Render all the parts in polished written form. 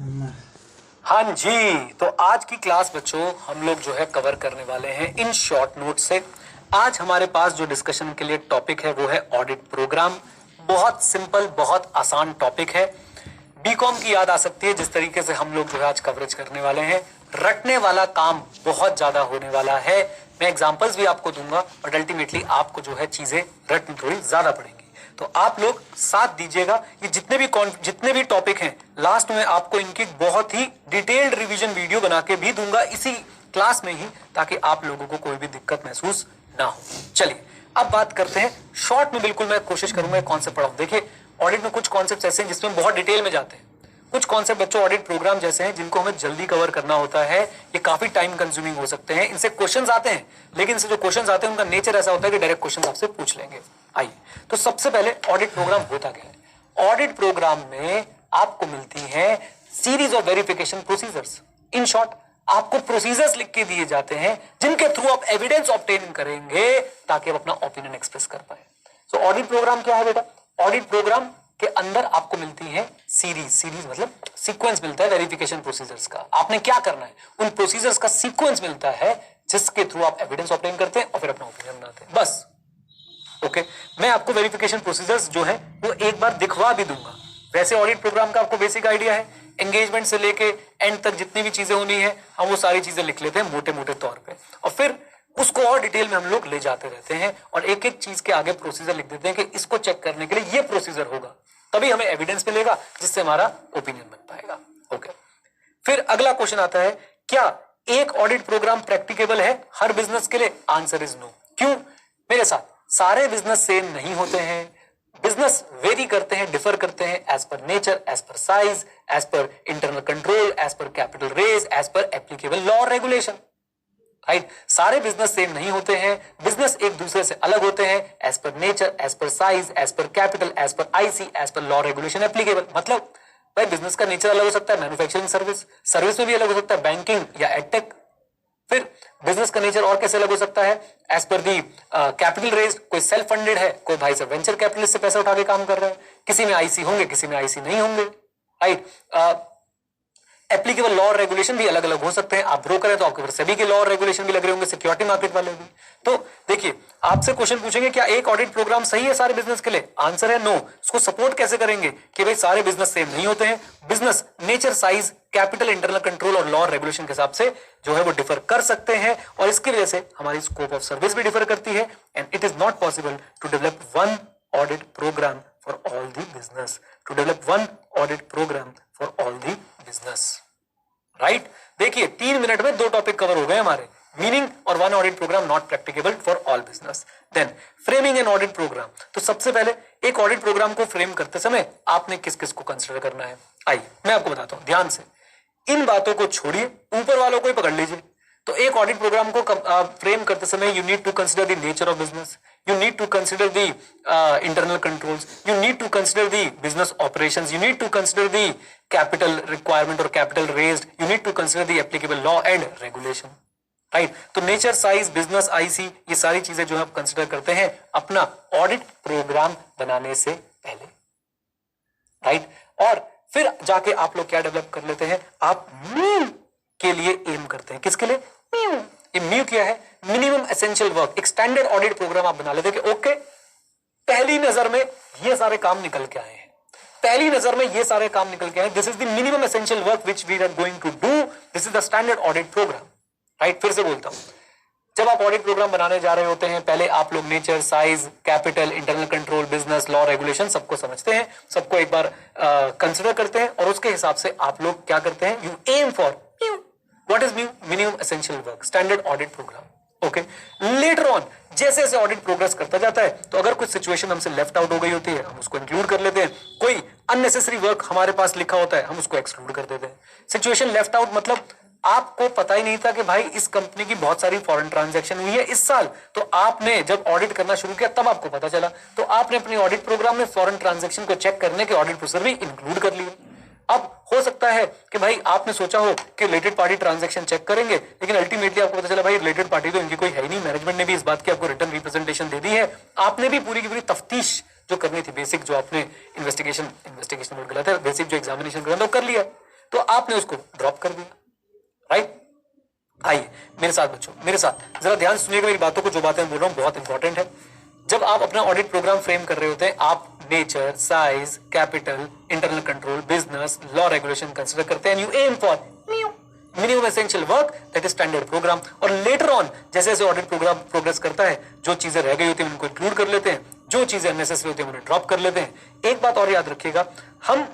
हाँ जी, तो आज की क्लास बच्चों हम लोग जो है कवर करने वाले हैं इन शॉर्ट नोट से। आज हमारे पास जो डिस्कशन के लिए टॉपिक है वो है ऑडिट प्रोग्राम। बहुत सिंपल, बहुत आसान टॉपिक है। बीकॉम की याद आ सकती है जिस तरीके से हम लोग जो है आज कवरेज करने वाले हैं। रटने वाला काम बहुत ज्यादा होने वाला है। मैं एग्जांपल्स भी आपको दूंगा बट अल्टीमेटली आपको जो है चीजें रटनी थोड़ी ज्यादा पड़ेंगी। तो आप लोग साथ दीजिएगा। ये जितने भी टॉपिक हैं लास्ट में आपको इनकी बहुत ही डिटेल्ड रिवीजन वीडियो बना के भी दूंगा इसी क्लास में ही, ताकि आप लोगों को कोई भी दिक्कत महसूस ना हो। चलिए अब बात करते हैं शॉर्ट में। बिल्कुल मैं कोशिश करूंगा कॉन्सेप्ट पढ़ाऊं। देखिए ऑडिट में कुछ कॉन्सेप्ट ऐसे हैं जिसमें बहुत डिटेल में जाते हैं। कुछ कॉन्सेप्ट बच्चों ऑडिट प्रोग्राम जैसे हैं जिनको हमें जल्दी कवर करना होता है। ये काफी टाइम कंज्यूमिंग हो सकते हैं। इनसे क्वेश्चंस आते हैं, लेकिन इनसे जो क्वेश्चंस आते हैं उनका नेचर ऐसा होता है कि डायरेक्ट क्वेश्चंस आपसे पूछ लेंगे। आइए, तो सबसे पहले ऑडिट प्रोग्राम होता क्या है। ऑडिट प्रोग्राम में आपको मिलती है series of verification procedures. In short आपको प्रोसीजर्स लिख के दिए जाते हैं जिनके थ्रू आप एविडेंस ऑब्टेन करेंगे ताकि आप अपना ओपिनियन एक्सप्रेस कर पाए। तो ऑडिट प्रोग्राम क्या है बेटा? ऑडिट प्रोग्राम के अंदर आपको मिलती है सीरीज मतलब सीक्वेंस मिलता है वेरिफिकेशन प्रोसीजर्स का। आपने क्या करना है, उन प्रोसीजर्स का सीक्वेंस मिलता है जिसके थ्रू आप एविडेंस ऑब्टेन करते हैं और फिर अपना ओपिनियन बनाते हैं। बस ओके। मैं आपको वेरिफिकेशन प्रोसीजर्स जो है वो एक बार दिखवा भी दूंगा। वैसे ऑडिट प्रोग्राम का आपको बेसिक आइडिया है। एंगेजमेंट से लेके एंड तक जितनी भी चीजें होनी है हम वो सारी चीजें लिख लेते हैं मोटे मोटे तौर पे, और फिर उसको और डिटेल में हम लोग ले जाते रहते हैं और एक एक चीज के आगे प्रोसीजर लिख देते हैं कि इसको चेक करने के लिए ये प्रोसीजर होगा, तभी हमें एविडेंस मिलेगा जिससे हमारा ओपिनियन बन पाएगा। ओके। फिर अगला क्वेश्चन आता है, क्या एक ऑडिट प्रोग्राम प्रैक्टिकेबल है हर बिजनेस के लिए? Answer is no. क्यों? मेरे साथ सारे बिजनेस सेम नहीं होते हैं। बिजनेस वेरी करते हैं, डिफर करते हैं as per nature, as per size, as per internal control, as per capital raise, as per applicable law और रेगुलेशन। राइट? सारे बिजनेस सेम नहीं होते हैं। बिजनेस एक दूसरे से अलग होते हैं as per nature, as per size, as per capital, as per IC, as per law regulation applicable. मतलब भाई बिजनेस का नेचर अलग हो सकता है, मैन्युफैक्चरिंग सर्विस में भी अलग हो सकता है, बैंकिंग या एडटेक। फिर बिजनेस का नेचर और कैसे अलग हो सकता है? एज पर दी कैपिटल रेज, कोई सेल्फ फंडेड है, कोई भाई साहब वेंचर कैपिटलिस्ट से पैसा उठा के काम कर रहा है। किसी में आईसी होंगे, किसी में आईसी नहीं होंगे। राइट? एप्लीकेबल लॉ और रेगुलेशन भी अलग अलग हो सकते हैं। आप ब्रोकर है तो आपके सभी के लॉ और रेगुलेशन भी लग रहे होंगे, सिक्योरिटी मार्केट वाले भी। तो देखिए आपसे क्वेश्चन पूछेंगे क्या एक ऑडिट प्रोग्राम सही है सारे बिजनेस के लिए? आंसर है नो। इसको सपोर्ट कैसे करेंगे कि भाई सारे बिजनेस सेम नहीं होते हैं। Business nature, size, capital, internal control और लॉ और रेगुलेशन के हिसाब से जो है वो डिफर कर सकते हैं, और इसकी वजह से हमारी स्कोप ऑफ सर्विस भी डिफर करती है। And it is not possible to develop one audit programme for all the business, to develop one audit programme for all the business. Right? देखिए 3 मिनट में 2 टॉपिक कवर हो गए हमारे। Meaning और one audit programme not practicable for all business. Then framing an audit programme. तो सबसे पहले एक ऑडिट प्रोग्राम को फ्रेम करते समय आपने किस किस को कंसिडर करना है, आइए मैं आपको बताता हूं ध्यान से। इन बातों को छोड़िए, ऊपर वालों को ही पकड़ लीजिए। तो एक ऑडिट प्रोग्राम को फ्रेम करते समय you need to consider the nature of business, you need to consider the internal controls, you need to consider the business operations, you need to consider the capital requirement or capital raised, you need to consider the applicable law and regulation. Right? तो nature, size, business, IC, ये सारी चीजें जो आप consider करते हैं अपना audit programme बनाने से पहले। राइट? और फिर जाके आप लोग क्या डेवलप कर लेते हैं, आप म्यू के लिए एम करते हैं। किसके लिए? म्यू। ये म्यू क्या है? Minimum essential work. एक स्टैंडर्ड ऑडिट प्रोग्राम आप बना लेते हैं कि ओके पहली नजर में ये सारे काम निकल के आए हैं, पहली नजर में ये सारे काम निकल के आए, this is the minimum essential work which we are going to do, this is the standard audit programme. Right? फिर से बोलता हूं, जब आप ऑडिट प्रोग्राम बनाने जा रहे होते हैं पहले आप लोग nature, size, capital, internal control, business, law, regulation सबको समझते हैं, सबको एक बार कंसिडर करते हैं, और उसके हिसाब से आप लोग क्या करते हैं, you aim for what is minimum essential work, standard audit programme. Okay. Later on जैसे जैसे ऑडिट प्रोग्रेस करता जाता है तो अगर कुछ सिचुएशन हमसे लेफ्ट आउट हो गई होती है हम उसको इंक्लूड कर लेते हैं, कोई अननेसेसरी वर्क हमारे पास लिखा होता है हम उसको एक्सक्लूड कर देते हैं। सिचुएशन लेफ्ट आउट मतलब आपको पता ही नहीं था कि भाई इस कंपनी की बहुत सारी फॉरेन ट्रांजैक्शन हुई है इस साल, तो आपने जब ऑडिट करना शुरू किया तब आपको पता चला, तो आपने अपने ऑडिट प्रोग्राम में फॉरेन ट्रांजैक्शन को चेक करने के ऑडिट प्रोसीजर भी इंक्लूड कर लिए। अब हो सकता है कि भाई आपने सोचा हो कि रिलेटेड पार्टी ट्रांजैक्शन चेक करेंगे, लेकिन अल्टीमेटली आपको पता चला भाई रिलेटेड पार्टी तो इनकी कोई है ही नहीं, मैनेजमेंट ने भी इस बात की आपको रिटर्न रिप्रेजेंटेशन दे दी है, आपने भी पूरी की पूरी तफ्तीश जो करनी थी, बेसिक जो आपने इन्वेस्टिगेशन गलत है, बेसिक जो एग्जामिनेशन करना था वो कर लिया। तो आपने उसको ड्रॉप कर दिया, राइट। आइए मेरे साथ बच्चों, मेरे साथ जरा ध्यान सुनिएगा मेरी बातों को, जो बातें बोल रहा हूं बहुत इंपॉर्टेंट है। जब आप अपना ऑडिट प्रोग्राम फ्रेम कर रहे होते हैं, आप nature, size, capital, internal control, business, law, regulation consider करते हैं। You aim for minimum essential work, that is standard programme. और लेटर ऑन जैसे जैसे ऑडिट प्रोग्राम प्रोग्रेस करता है, जो चीजें रह गई होती है उनको इंक्लूड कर लेते हैं, जो चीजें अननेसेसरी होती है उन्हें ड्रॉप कर लेते हैं। एक बात और याद रखिएगा, हम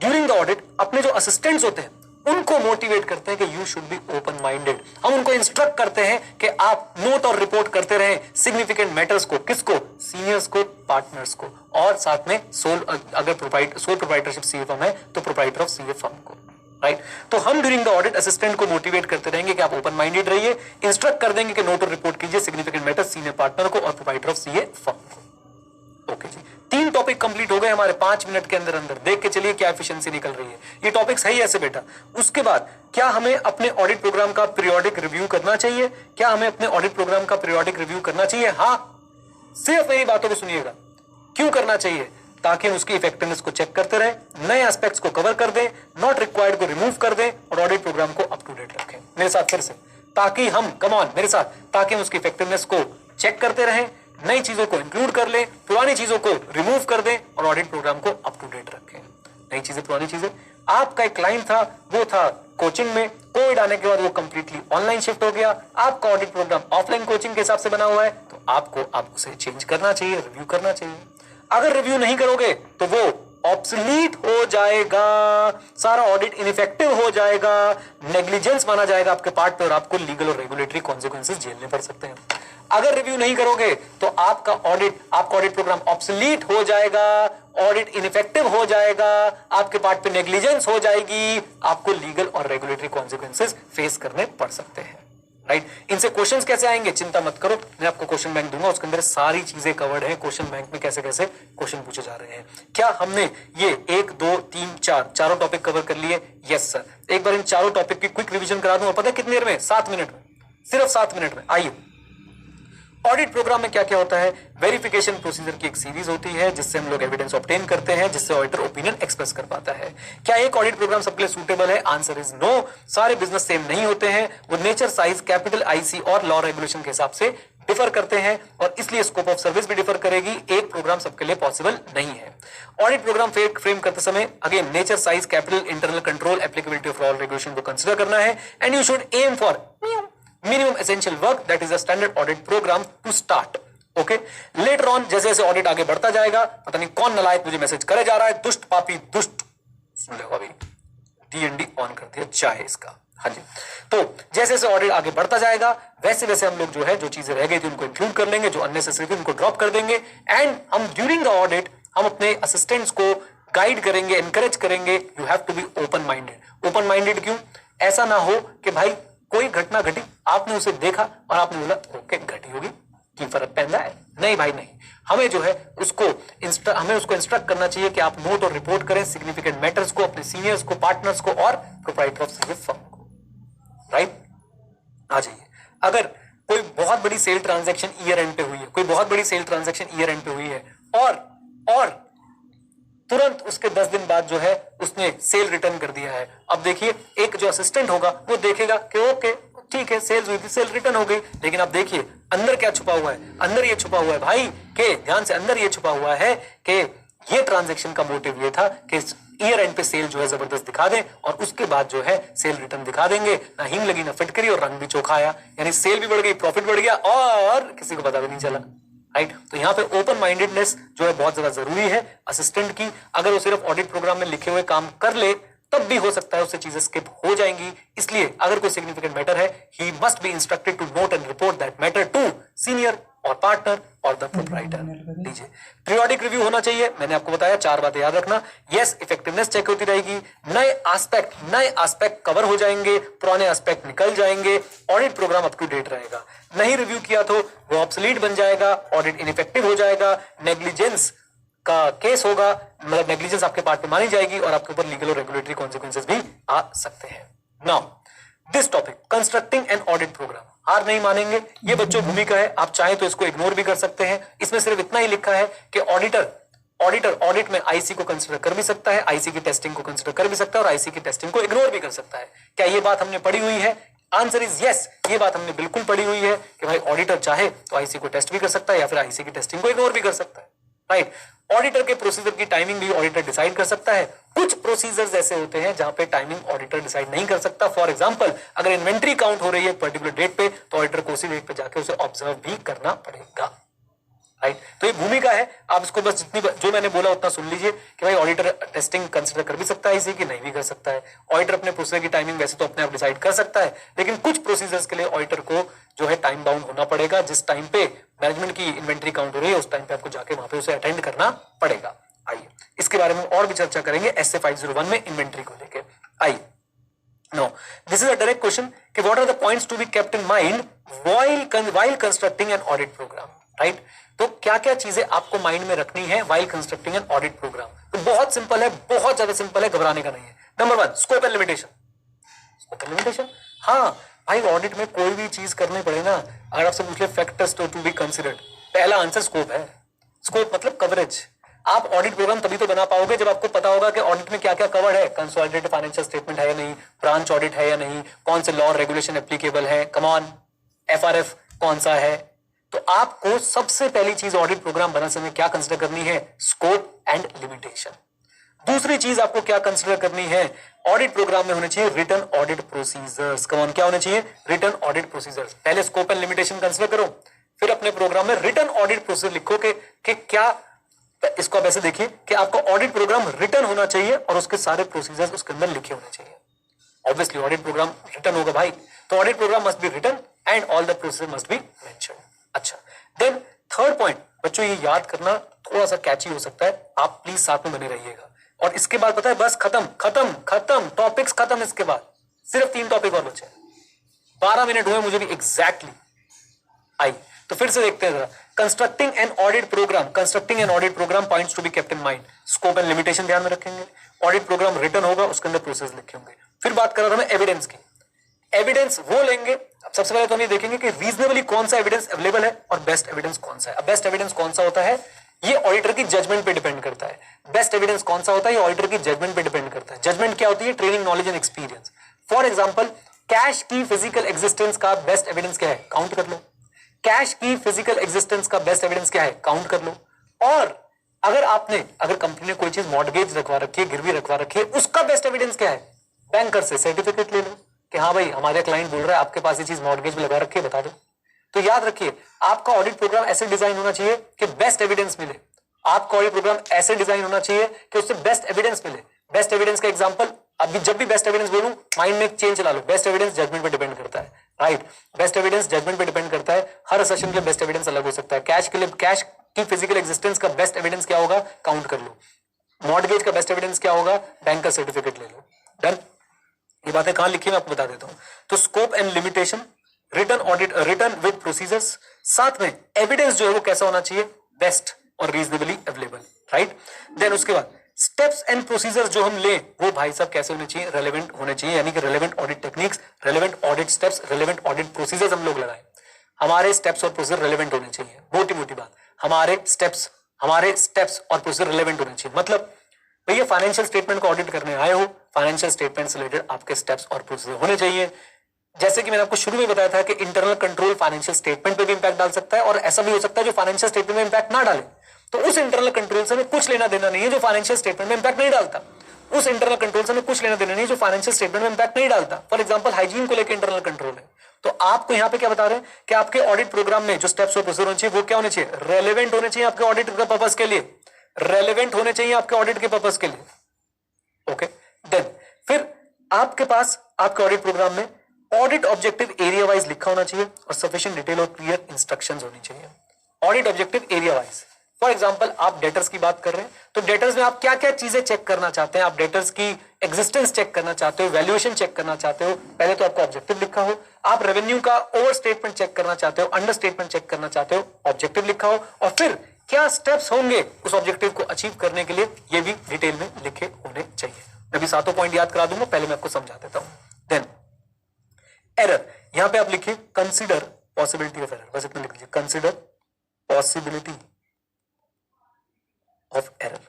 ड्यूरिंग द ऑडिट अपने जो असिस्टेंट्स होते हैं उनको मोटिवेट करते हैं कि you should be open minded. हम उनको इंस्ट्रक्ट करते हैं कि आप नोट और रिपोर्ट करते रहें सिग्निफिकेंट मैटर्स को। किसको? सीनियर्स को, पार्टनर्स को, और साथ में अगर सोल प्रोप्राइटरशिप सीए फर्म है तो प्रोप्राइटर ऑफ सीए फर्म को, राइट। तो हम ड्यूरिंग द ऑडिट असिस्टेंट को मोटिवेट करते रहेंगे कि आप ओपन माइंडेड रहिए, इंस्ट्रक्ट कर देंगे कि नोट और रिपोर्ट कीजिए सिग्निफिकेंट मैटर्स सीनियर पार्टनर को और प्रोप्राइटर ऑफ सीए फर्म को। ओके जी, 3 टॉपिक कंप्लीट हो गए हमारे 5 मिनट के अंदर अंदर। देख के चलिए क्या एफिशिएंसी निकल रही है। ये टॉपिक सही है ऐसे बेटा। उसके बाद क्या हमें अपने ऑडिट प्रोग्राम का पीरियोडिक रिव्यू करना चाहिए? क्या हमें अपने ऑडिट प्रोग्राम का पीरियोडिक रिव्यू करना चाहिए? हाँ, सिर्फ मेरी बातों को सुनिएगा। क्यों करना चाहिए? ताकि हम उसकी इफेक्टिवनेस को चेक करते रहे, नए एस्पेक्ट्स को कवर कर दें, नॉट रिक्वायर्ड को रिमूव कर दें और ऑडिट प्रोग्राम को अप टू डेट रखें। मेरे साथ फिर से, ताकि हम कम ऑन मेरे साथ, ताकि हम उसकी इफेक्टिवनेस को चेक करते रहें, नई चीजों को इंक्लूड कर लें, पुरानी चीजों को रिमूव कर दें और ऑडिट प्रोग्राम को अप टू डेट रखें। नई चीजें, पुरानी चीजें। आपका एक क्लाइंट था, वो था कोचिंग में, कोविड आने के बाद वो कंप्लीटली ऑनलाइन शिफ्ट हो गया। आपका ऑडिट प्रोग्राम ऑफलाइन कोचिंग के हिसाब से बना हुआ है, तो आपको अब उसे चेंज करना चाहिए, रिव्यू करना चाहिए। अगर रिव्यू नहीं करोगे तो वो ऑब्सोलीट हो जाएगा, सारा ऑडिट इनइफेक्टिव हो जाएगा, नेग्लिजेंस माना जाएगा आपके पार्ट पे और आपको लीगल और रेगुलेटरी कॉन्सिक्वेंसेस झेलने पड़ सकते हैं। अगर रिव्यू नहीं करोगे तो आपका ऑडिट प्रोग्राम ऑब्सोलीट हो जाएगा, ऑडिट इनइफेक्टिव हो जाएगा, आपके पार्ट पे नेग्लिजेंस हो जाएगी, आपको लीगल और रेगुलेटरी कॉन्सिक्वेंसेस फेस करने पड़ सकते हैं, राइट। इनसे क्वेश्चंस कैसे आएंगे चिंता मत करो, मैं आपको क्वेश्चन बैंक दूंगा, उसके अंदर सारी चीजें कवर्ड है। क्वेश्चन बैंक में कैसे कैसे क्वेश्चन पूछे जा रहे हैं। क्या हमने ये 1 2 3 4 चारों टॉपिक कवर कर लिए? Yes sir. एक बार इन चारों टॉपिक की क्विक रिवीजन करा दूं, और पता है कितनी देर में? 7 मिनट में, सिर्फ 7 मिनट में। आइए, ऑडिट प्रोग्राम में क्या क्या होता है? वेरिफिकेशन प्रोसीजर की एक सीरीज होती है जिससे हम लोग एविडेंस ऑब्टेन करते हैं, जिससे ऑडिटर ओपिनियन एक्सप्रेस कर पाता है। क्या एक ऑडिट प्रोग्राम सबके लिए सूटेबल है? Answer is no. सारे बिजनेस सेम नहीं होते हैं, वो नेचर, साइज, कैपिटल, आईसी और लॉ रेगुलेशन के हिसाब से डिफर करते हैं और इसलिए स्कोप ऑफ सर्विस भी डिफर करेगी। एक प्रोग्राम सबके लिए पॉसिबल नहीं है। ऑडिट प्रोग्राम फ्रेम करते समय again nature, size, capital, internal control, applicability of law regulation को कंसिडर करना है and you should aim for minimum essential work, that is a standard audit program to start. Okay? Later on जैसे जैसे audit आगे बढ़ता जाएगा, पता नहीं कौन नालायक मुझे मैसेज करे जा रहा है, दुष्ट पापी दुष्ट, सुन लो अभी DND ऑन कर दिया चाहे इसका। हाँ जी, तो जैसे जैसे ऑडिट आगे बढ़ता जाएगा वैसे वैसे हम लोग जो है, जो चीजें रह गई थी उनको इंक्लूड कर लेंगे, जो अननेसेसरी थी उनको ड्रॉप कर देंगे एंड हम ड्यूरिंग द ऑडिट हम अपने असिस्टेंट्स को गाइड करेंगे, एनकरेज करेंगे। You have to be open minded. Open minded क्यों? ऐसा ना हो कि भाई कोई घटना घटी, आपने उसे देखा और आपने बोला ओके घटी होगी, की फर्क पैदा है। नहीं भाई नहीं, हमें जो है हमें उसको इंस्ट्रक्ट करना चाहिए कि आप नोट और रिपोर्ट करें सिग्निफिकेंट मैटर्स को, अपने सीनियर्स को, पार्टनर्स को और प्रोप्राइटर ऑफ सीए फर्म को, राइट। आ जाइए, अगर कोई बहुत बड़ी सेल ट्रांजैक्शन ईयर एंड पे हुई है, कोई बहुत बड़ी सेल ट्रांजैक्शन ईयर एंड पे हुई है और तुरंत उसके 10 दिन बाद जो है उसने सेल रिटर्न कर दिया है। अब देखिए, एक जो असिस्टेंट होगा वो देखेगा कि ओके ठीक है सेल्स हुई थी, सेल रिटर्न हो गई, लेकिन अब देखिए अंदर क्या छुपा हुआ है। अंदर ये छुपा हुआ है भाई के ध्यान से, अंदर ये छुपा हुआ है कि ये ट्रांजैक्शन का मोटिव ये था कि ईयर एंड पे सेल जो है जबरदस्त दिखा दें और उसके बाद जो है सेल रिटर्न दिखा देंगे। ना हिंग लगी ना फिटकरी और रंग भी चोखा आया, यानी सेल भी बढ़ गई, प्रॉफिट बढ़ गया और किसी को पता भी नहीं चला, राइट। तो यहाँ पे ओपन माइंडेडनेस जो है बहुत ज्यादा जरूरी है असिस्टेंट की। अगर वो सिर्फ ऑडिट प्रोग्राम में लिखे हुए काम कर ले तब भी हो सकता है उससे चीजें स्किप हो जाएंगी। इसलिए अगर कोई सिग्निफिकेंट मैटर है, he must be instructed to note and report that matter to senior और पार्टनर और द प्रोप्राइटर। लीजिए, पीरियोडिक रिव्यू होना चाहिए, मैंने आपको बताया 4 बातें याद रखना। यस, इफेक्टिवनेस चेक होती रहेगी, नए एस्पेक्ट कवर हो जाएंगे, पुराने एस्पेक्ट निकल जाएंगे, audit programme up to date रहेगा। नहीं रिव्यू किया तो वो ऑब्सोलीट बन जाएगा, ऑडिट इनइफेक्टिव हो जाएगा, नेग्लिजेंस का केस होगा, मतलब नेग्लिजेंस आपके पार्ट पे मानी जाएगी और आपके ऊपर लीगल और रेगुलेटरी कॉन्सिक्वेंसेस भी आ सकते हैं। Now this topic constructing an audit programme, हार नहीं मानेंगे, ये बच्चों भूमिका है, आप चाहें तो इसको इग्नोर भी कर सकते हैं। इसमें सिर्फ इतना ही लिखा है कि ऑडिटर ऑडिटर ऑडिट में आईसी को कंसिडर कर भी सकता है, आईसी की टेस्टिंग को कंसिडर कर भी सकता है और आईसी की टेस्टिंग को इग्नोर भी कर सकता है। क्या ये बात हमने पढ़ी हुई है? आंसर इज यस, ये बात हमने बिल्कुल पढ़ी हुई है कि भाई ऑडिटर चाहे तो आईसी को टेस्ट भी कर सकता है या फिर आईसी की टेस्टिंग को इग्नोर भी कर सकता है, राइट। ऑडिटर के प्रोसीजर की टाइमिंग भी ऑडिटर डिसाइड कर सकता है। कुछ प्रोसीजर्स ऐसे होते हैं जहां पे टाइमिंग ऑडिटर डिसाइड नहीं कर सकता। फॉर एग्जांपल, अगर इन्वेंट्री काउंट हो रही है पर्टिकुलर डेट पे तो ऑडिटर को उसी डेट पे जाके उसे ऑब्जर्व भी करना पड़ेगा, राइट। तो ये भूमिका है, आप इसको बस जितनी जो मैंने बोला उतना सुन लीजिए कि भाई ऑडिटर टेस्टिंग कंसिडर कर भी सकता है इसी की, नहीं भी कर सकता है। ऑडिटर अपने प्रोसीजर की टाइमिंग वैसे तो अपने आप डिसाइड कर सकता है, लेकिन कुछ प्रोसीजर्स के लिए ऑडिटर को जो है टाइम बाउंड होना पड़ेगा। जिस टाइम पे मैनेजमेंट की इन्वेंट्री काउंट हो रही है उस टाइम पे आपको जाके वहां पे उसे अटेंड करना पड़ेगा। आइए इसके बारे में और भी चर्चा करेंगे एसए 501 में इन्वेंट्री को लेकर। आइए no, this is a direct question कि what are the points to be kept in mind while constructing an audit programme, right. तो क्या क्या चीजें आपको माइंड में रखनी है while constructing an audit programme? तो बहुत सिंपल है, बहुत ज्यादा सिंपल है, घबराने का नहीं है। Number 1, scope and limitation. Scope and limitation, हाँ भाई ऑडिट में कोई भी चीज करनी पड़े ना, अगर आपसे पूछ ले फैक्टर्स टू बी कंसिडर्ड, पहला आंसर स्कोप है। स्कोप मतलब कवरेज। आप ऑडिट प्रोग्राम तभी तो बना पाओगे जब आपको पता होगा कि ऑडिट में क्या क्या कवर्ड है। कंसोलिडेटेड फाइनेंशियल स्टेटमेंट है या नहीं, ब्रांच ऑडिट है या नहीं, कौन से लॉ और रेगुलेशन एप्लीकेबल है, कम ऑन, एफआरएफ कौन सा है। तो आपको सबसे पहली चीज ऑडिट प्रोग्राम बनाने समय क्या कंसिडर करनी है? Scope and limitation. दूसरी चीज आपको क्या कंसिडर करनी है? ऑडिट प्रोग्राम में होने चाहिए रिटन ऑडिट प्रोसीजर्स। कौन क्या होने चाहिए? Written audit procedures. पहले स्कोप एंड लिमिटेशन कंसिडर करो, फिर अपने प्रोग्राम में रिटन ऑडिट प्रोसीजर लिखो कि क्या, इसको आप ऐसे देखिए कि आपका ऑडिट प्रोग्राम रिटन होना चाहिए और उसके सारे प्रोसीजर्स उसके अंदर लिखे होने चाहिए। ऑब्वियसली ऑडिट प्रोग्राम रिटन होगा भाई, तो audit programme must be written and all the procedure must be mentioned. अच्छा, देन थर्ड पॉइंट, बच्चों ये याद करना थोड़ा सा कैची हो सकता है, आप प्लीज साथ में बने रहिएगा। और इसके बाद पता है बस खत्म खत्म खत्म, टॉपिक्स खत्म। इसके बाद सिर्फ 3 टॉपिक और बचे, 12 मिनट हुए मुझे भी एग्जैक्टली। आई तो फिर से देखते हैं जरा, constructing an audit programme. Constructing an audit programme points to be kept in mind, scope and limitation ध्यान में रखेंगे, ऑडिट प्रोग्राम रिटन होगा उसके अंदर प्रोसेस लिखे होंगे। फिर बात कर रहा था मैं एविडेंस की। एविडेंस वो लेंगे, अब सबसे पहले तो हम ये देखेंगे कि रीजनेबली कौन सा एविडेंस अवेलेबल है और बेस्ट एविडेंस कौन सा है। अब बेस्ट एविडेंस कौन सा होता है ये ऑडिटर की जजमेंट पे डिपेंड करता है। बेस्ट एविडेंस कौन सा होता है ये ऑडिटर की जजमेंट पे डिपेंड करता है। जजमेंट क्या होती है? Training, knowledge and experience. For example, cash की फिजिकल एग्जिस्टेंस का बेस्ट एविडेंस क्या है? काउंट कर लो। कैश की फिजिकल एग्जिस्टेंस का बेस्ट एविडेंस क्या है? काउंट कर लो। और अगर कंपनी ने कोई चीज मॉर्गेज रखवा रखी है, गिरवी रखवा रखी है, उसका बेस्ट एविडेंस क्या है? बैंकर से सर्टिफिकेट ले लो कि हाँ भाई हमारे क्लाइंट बोल रहा है आपके पास ये चीज मॉर्गेज में लगा रखी है, बता दो। तो याद रखिए, आपका ऑडिट प्रोग्राम ऐसे डिजाइन होना चाहिए कि बेस्ट एविडेंस मिले। आपका ऑडिट प्रोग्राम ऐसे डिजाइन होना चाहिए कि उससे बेस्ट एविडेंस मिले। बेस्ट एविडेंस का एग्जांपल, अभी जब भी बेस्ट एविडेंस बोलूं माइंड में एक चेंज चला लो, बेस्ट एविडेंस जजमेंट पे डिपेंड करता है, राइट। बेस्ट एविडेंस जजमेंट पे डिपेंड करता है। हर सेशन के बेस्ट एविडेंस अलग हो सकता है। कैश के लिए कैश की फिजिकल एग्जिस्टेंस का बेस्ट एविडेंस क्या होगा? काउंट कर लो। मॉर्गेज का बेस्ट एविडेंस क्या होगा? बैंक का सर्टिफिकेट ले लो। डन। ये बातें कहां लिखी मैं आपको बता देता हूं। तो scope and limitation, written audit, written with procedures, साथ में एविडेंस जो है वो कैसा होना चाहिए? बेस्ट और रीजनेबली अवेलेबल, राइट। देन उसके बाद स्टेप्स एंड प्रोसीजर्स जो हम ले वो भाई साहब कैसे होने चाहिए? रेलेवेंट होने चाहिए, यानी कि relevant audit techniques, relevant audit steps, relevant audit procedures हम लोग लगाए। हमारे स्टेप्स और प्रोसीजर रेलेवेंट होने चाहिए। मोटी मोटी बात, हमारे स्टेप्स और प्रोसीजर रेलेवेंट होने चाहिए। मतलब भैया फाइनेंशियल स्टेटमेंट को ऑडिट करने आए हो, फाइनेंशियल स्टेटमेंट से रिलेटेड आपके स्टेप्स और प्रोसीजर होने चाहिए। जैसे कि मैंने आपको शुरू में बताया था कि इंटरनल कंट्रोल फाइनेंशियल स्टेटमेंट पे भी इंपैक्ट डाल सकता है और ऐसा भी हो सकता है जो फाइनेंशियल स्टेटमेंट में इंपैक्ट ना डाले। तो उस इंटरनल कंट्रोल से हमें कुछ लेना देना नहीं है जो फाइनेंशियल स्टेटमेंट में इंपैक्ट नहीं डालता। उस इंटरनल कंट्रोल से हमें कुछ लेना देना नहीं है जो फाइनेंशियल स्टेटमेंट में इंपैक्ट नहीं डालता। फॉर एग्जांपल, हाइजीन को लेकर इंटरनल कंट्रोल है, तो आपको यहाँ पे क्या बता रहे हैं कि आपके ऑडिट प्रोग्राम में जो स्टेप्स और प्रोसीजर होने चाहिए वो क्या होने चाहिए? रेलेवेंट होने चाहिए आपके ऑडिट के पर्पस के लिए, रेलेवेंट होने चाहिए आपके ऑडिट के पर्पस के लिए। ओके, देन फिर आपके पास आपके ऑडिट प्रोग्राम में ऑडिट ऑब्जेक्टिव एरिया वाइज लिखा होना चाहिए और सफिशिएंट डिटेल और क्लियर इंस्ट्रक्शंस होनी चाहिए। Audit objective area wise, for example आप डेटर्स की बात कर रहे हैं तो डेटर्स में आप क्या क्या चीजें चेक करना चाहते हैं? आप डेटर्स की एग्जिस्टेंस चेक करना चाहते हो, वैल्यूएशन चेक करना चाहते हो, पहले तो आपका ऑब्जेक्टिव लिखा हो। आप रेवेन्यू का ओवर स्टेटमेंट चेक करना चाहते हो, अंडर स्टेटमेंट चेक करना चाहते हो, ऑब्जेक्टिव लिखा हो। और फिर क्या स्टेप्स होंगे उस ऑब्जेक्टिव को अचीव करने के लिए, ये भी डिटेल में लिखे होने चाहिए। मैं भी सातों पॉइंट याद करा दूंगा, पहले मैं आपको समझा देता हूं। देन एरर, यहां पे आप लिखिए कंसीडर पॉसिबिलिटी ऑफ एरर, बस इतना लिख लीजिए, कंसीडर पॉसिबिलिटी ऑफ एरर।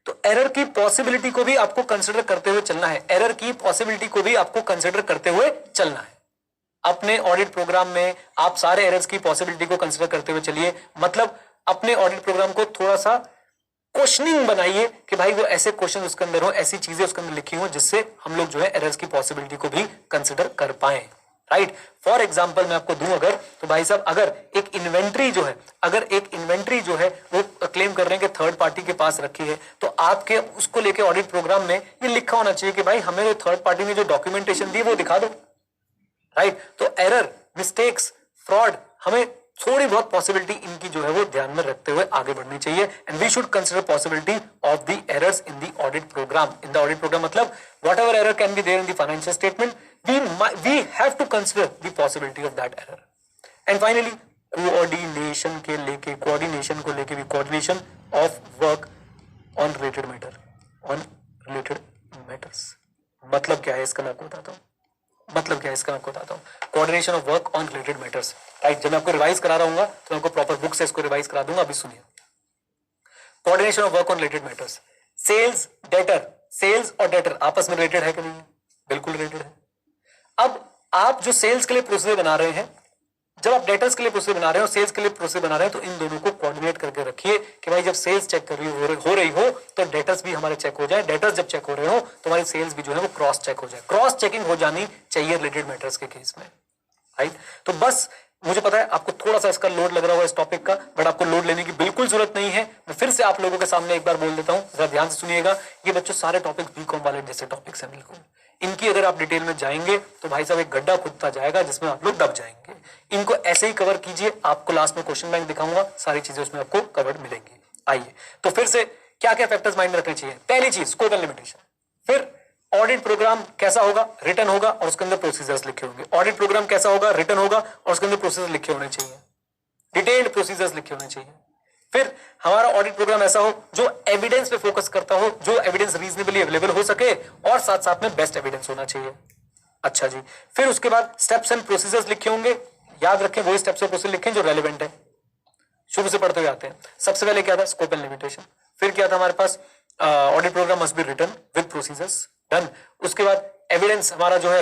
तो एरर की पॉसिबिलिटी को भी आपको कंसिडर करते हुए चलना है, एरर की पॉसिबिलिटी को भी आपको कंसिडर करते हुए चलना है। अपने ऑडिट प्रोग्राम में आप सारे एरर्स की पॉसिबिलिटी को कंसिडर करते हुए चलिए, मतलब अपने ऑडिट प्रोग्राम को थोड़ा सा क्वेश्चनिंग बनाइए कि भाई वो ऐसे क्वेश्चन उसके अंदर हो, ऐसी चीजें उसके अंदर लिखी हो जिससे हम लोग जो है एरर्स की पॉसिबिलिटी को भी कंसिडर कर पाए। राइट, फॉर एग्जाम्पल मैं आपको दूं अगर, तो भाई साहब अगर एक इन्वेंट्री जो है, अगर एक इन्वेंट्री जो है वो क्लेम कर रहे हैं कि थर्ड पार्टी के पास रखी है, तो आपके उसको लेके ऑडिट प्रोग्राम में ये लिखा होना चाहिए कि भाई हमें जो थर्ड पार्टी ने जो डॉक्यूमेंटेशन दी वो दिखा दो। राइट, तो एरर, मिस्टेक्स, फ्रॉड, हमें थोड़ी बहुत पॉसिबिलिटी इनकी जो है वो ध्यान में रखते हुए आगे बढ़नी चाहिए। And we should consider possibility of the errors in the audit programme. In the audit programme मतलब whatever error can be there in the financial statement, we have to consider the possibility of that error. And finally, coordination के लेके, coordination को लेके भी, coordination of work on related matter, on related matters. मतलब क्या है इसका मैं आपको बताता हूँ, मतलब क्या है इसका मैं आपको बताता हूँ। Coordination of work on related matters. Right, जब मैं आपको रिवाइज करा रहा हूँ तो मैं आपको प्रॉपर बुक से इसको रिवाइज करा दूंगा, अभी सुनिए। Coordination of work on related matters, sales, debtor, sales और डेटर आपस में रिलेटेड है कि नहीं? बिल्कुल रिलेटेड है। अब आप जो सेल्स के लिए प्रोसीजर बना रहे हैं, जब आप डेटर्स के लिए प्रोसीजर बना रहे हो, सेल्स के लिए प्रोसीजर बना रहे हैं, तो इन दोनों को कोऑर्डिनेट करके रखिए कि भाई जब सेल्स चेक कर रही हो तो डेटर्स भी हमारे चेक हो जाए, डेटर्स जब चेक हो रहे हो तो हमारी सेल्स भी जो है वो क्रॉस चेक हो जाए। क्रॉस चेकिंग हो जानी चाहिए रिलेटेड मैटर्स के केस में। राइट, तो बस मुझे पता है आपको थोड़ा सा इसका लोड लग रहा होगा इस टॉपिक का, बट आपको लोड लेने की बिल्कुल जरूरत नहीं है। मैं फिर से आप लोगों के सामने एक बार बोल देता हूं, जरा ध्यान से सुनिएगा। ये बच्चों सारे टॉपिक बीकॉम वाले जैसे टॉपिक्स हैं, बिल्कुल इनकी अगर आप डिटेल में जाएंगे तो भाई साहब एक गड्ढा खुदता जाएगा जिसमें आप लोग दब जाएंगे। इनको ऐसे ही कवर कीजिए, आपको लास्ट में क्वेश्चन बैंक दिखाऊंगा, सारी चीजें उसमें आपको कवर्ड मिलेंगी। आइए तो फिर से क्या क्या फैक्टर्स माइंड में रखने चाहिए। पहली चीज स्कोप एंड लिमिटेशन, फिर ऑडिट प्रोग्राम कैसा होगा, रिटन होगा और उसके अंदर प्रोसीजर्स लिखे होंगे। ऑडिट प्रोग्राम कैसा होगा, रिटन होगा और उसके अंदर प्रोसीजर लिखे होने चाहिए, डिटेल्ड प्रोसीजर्स लिखे होने चाहिए। फिर हमारा ऑडिट प्रोग्राम ऐसा हो जो एविडेंस पे फोकस करता हो, जो एविडेंस रीजनेबली अवेलेबल हो सके और साथ साथ में बेस्ट एविडेंस होना चाहिए। अच्छा जी, फिर उसके बाद स्टेप्स एंड प्रोसीजर्स लिखे होंगे, याद रखें वही स्टेप्स और प्रोसीजर लिखें जो रेलेवेंट है, शुरू से पढ़ते हुए आते हैं। सबसे पहले क्या था, स्कोप एंड लिमिटेशन। फिर क्या था हमारे पास, audit programme must be written with procedures, done. उसके बाद एविडेंस हमारा जो है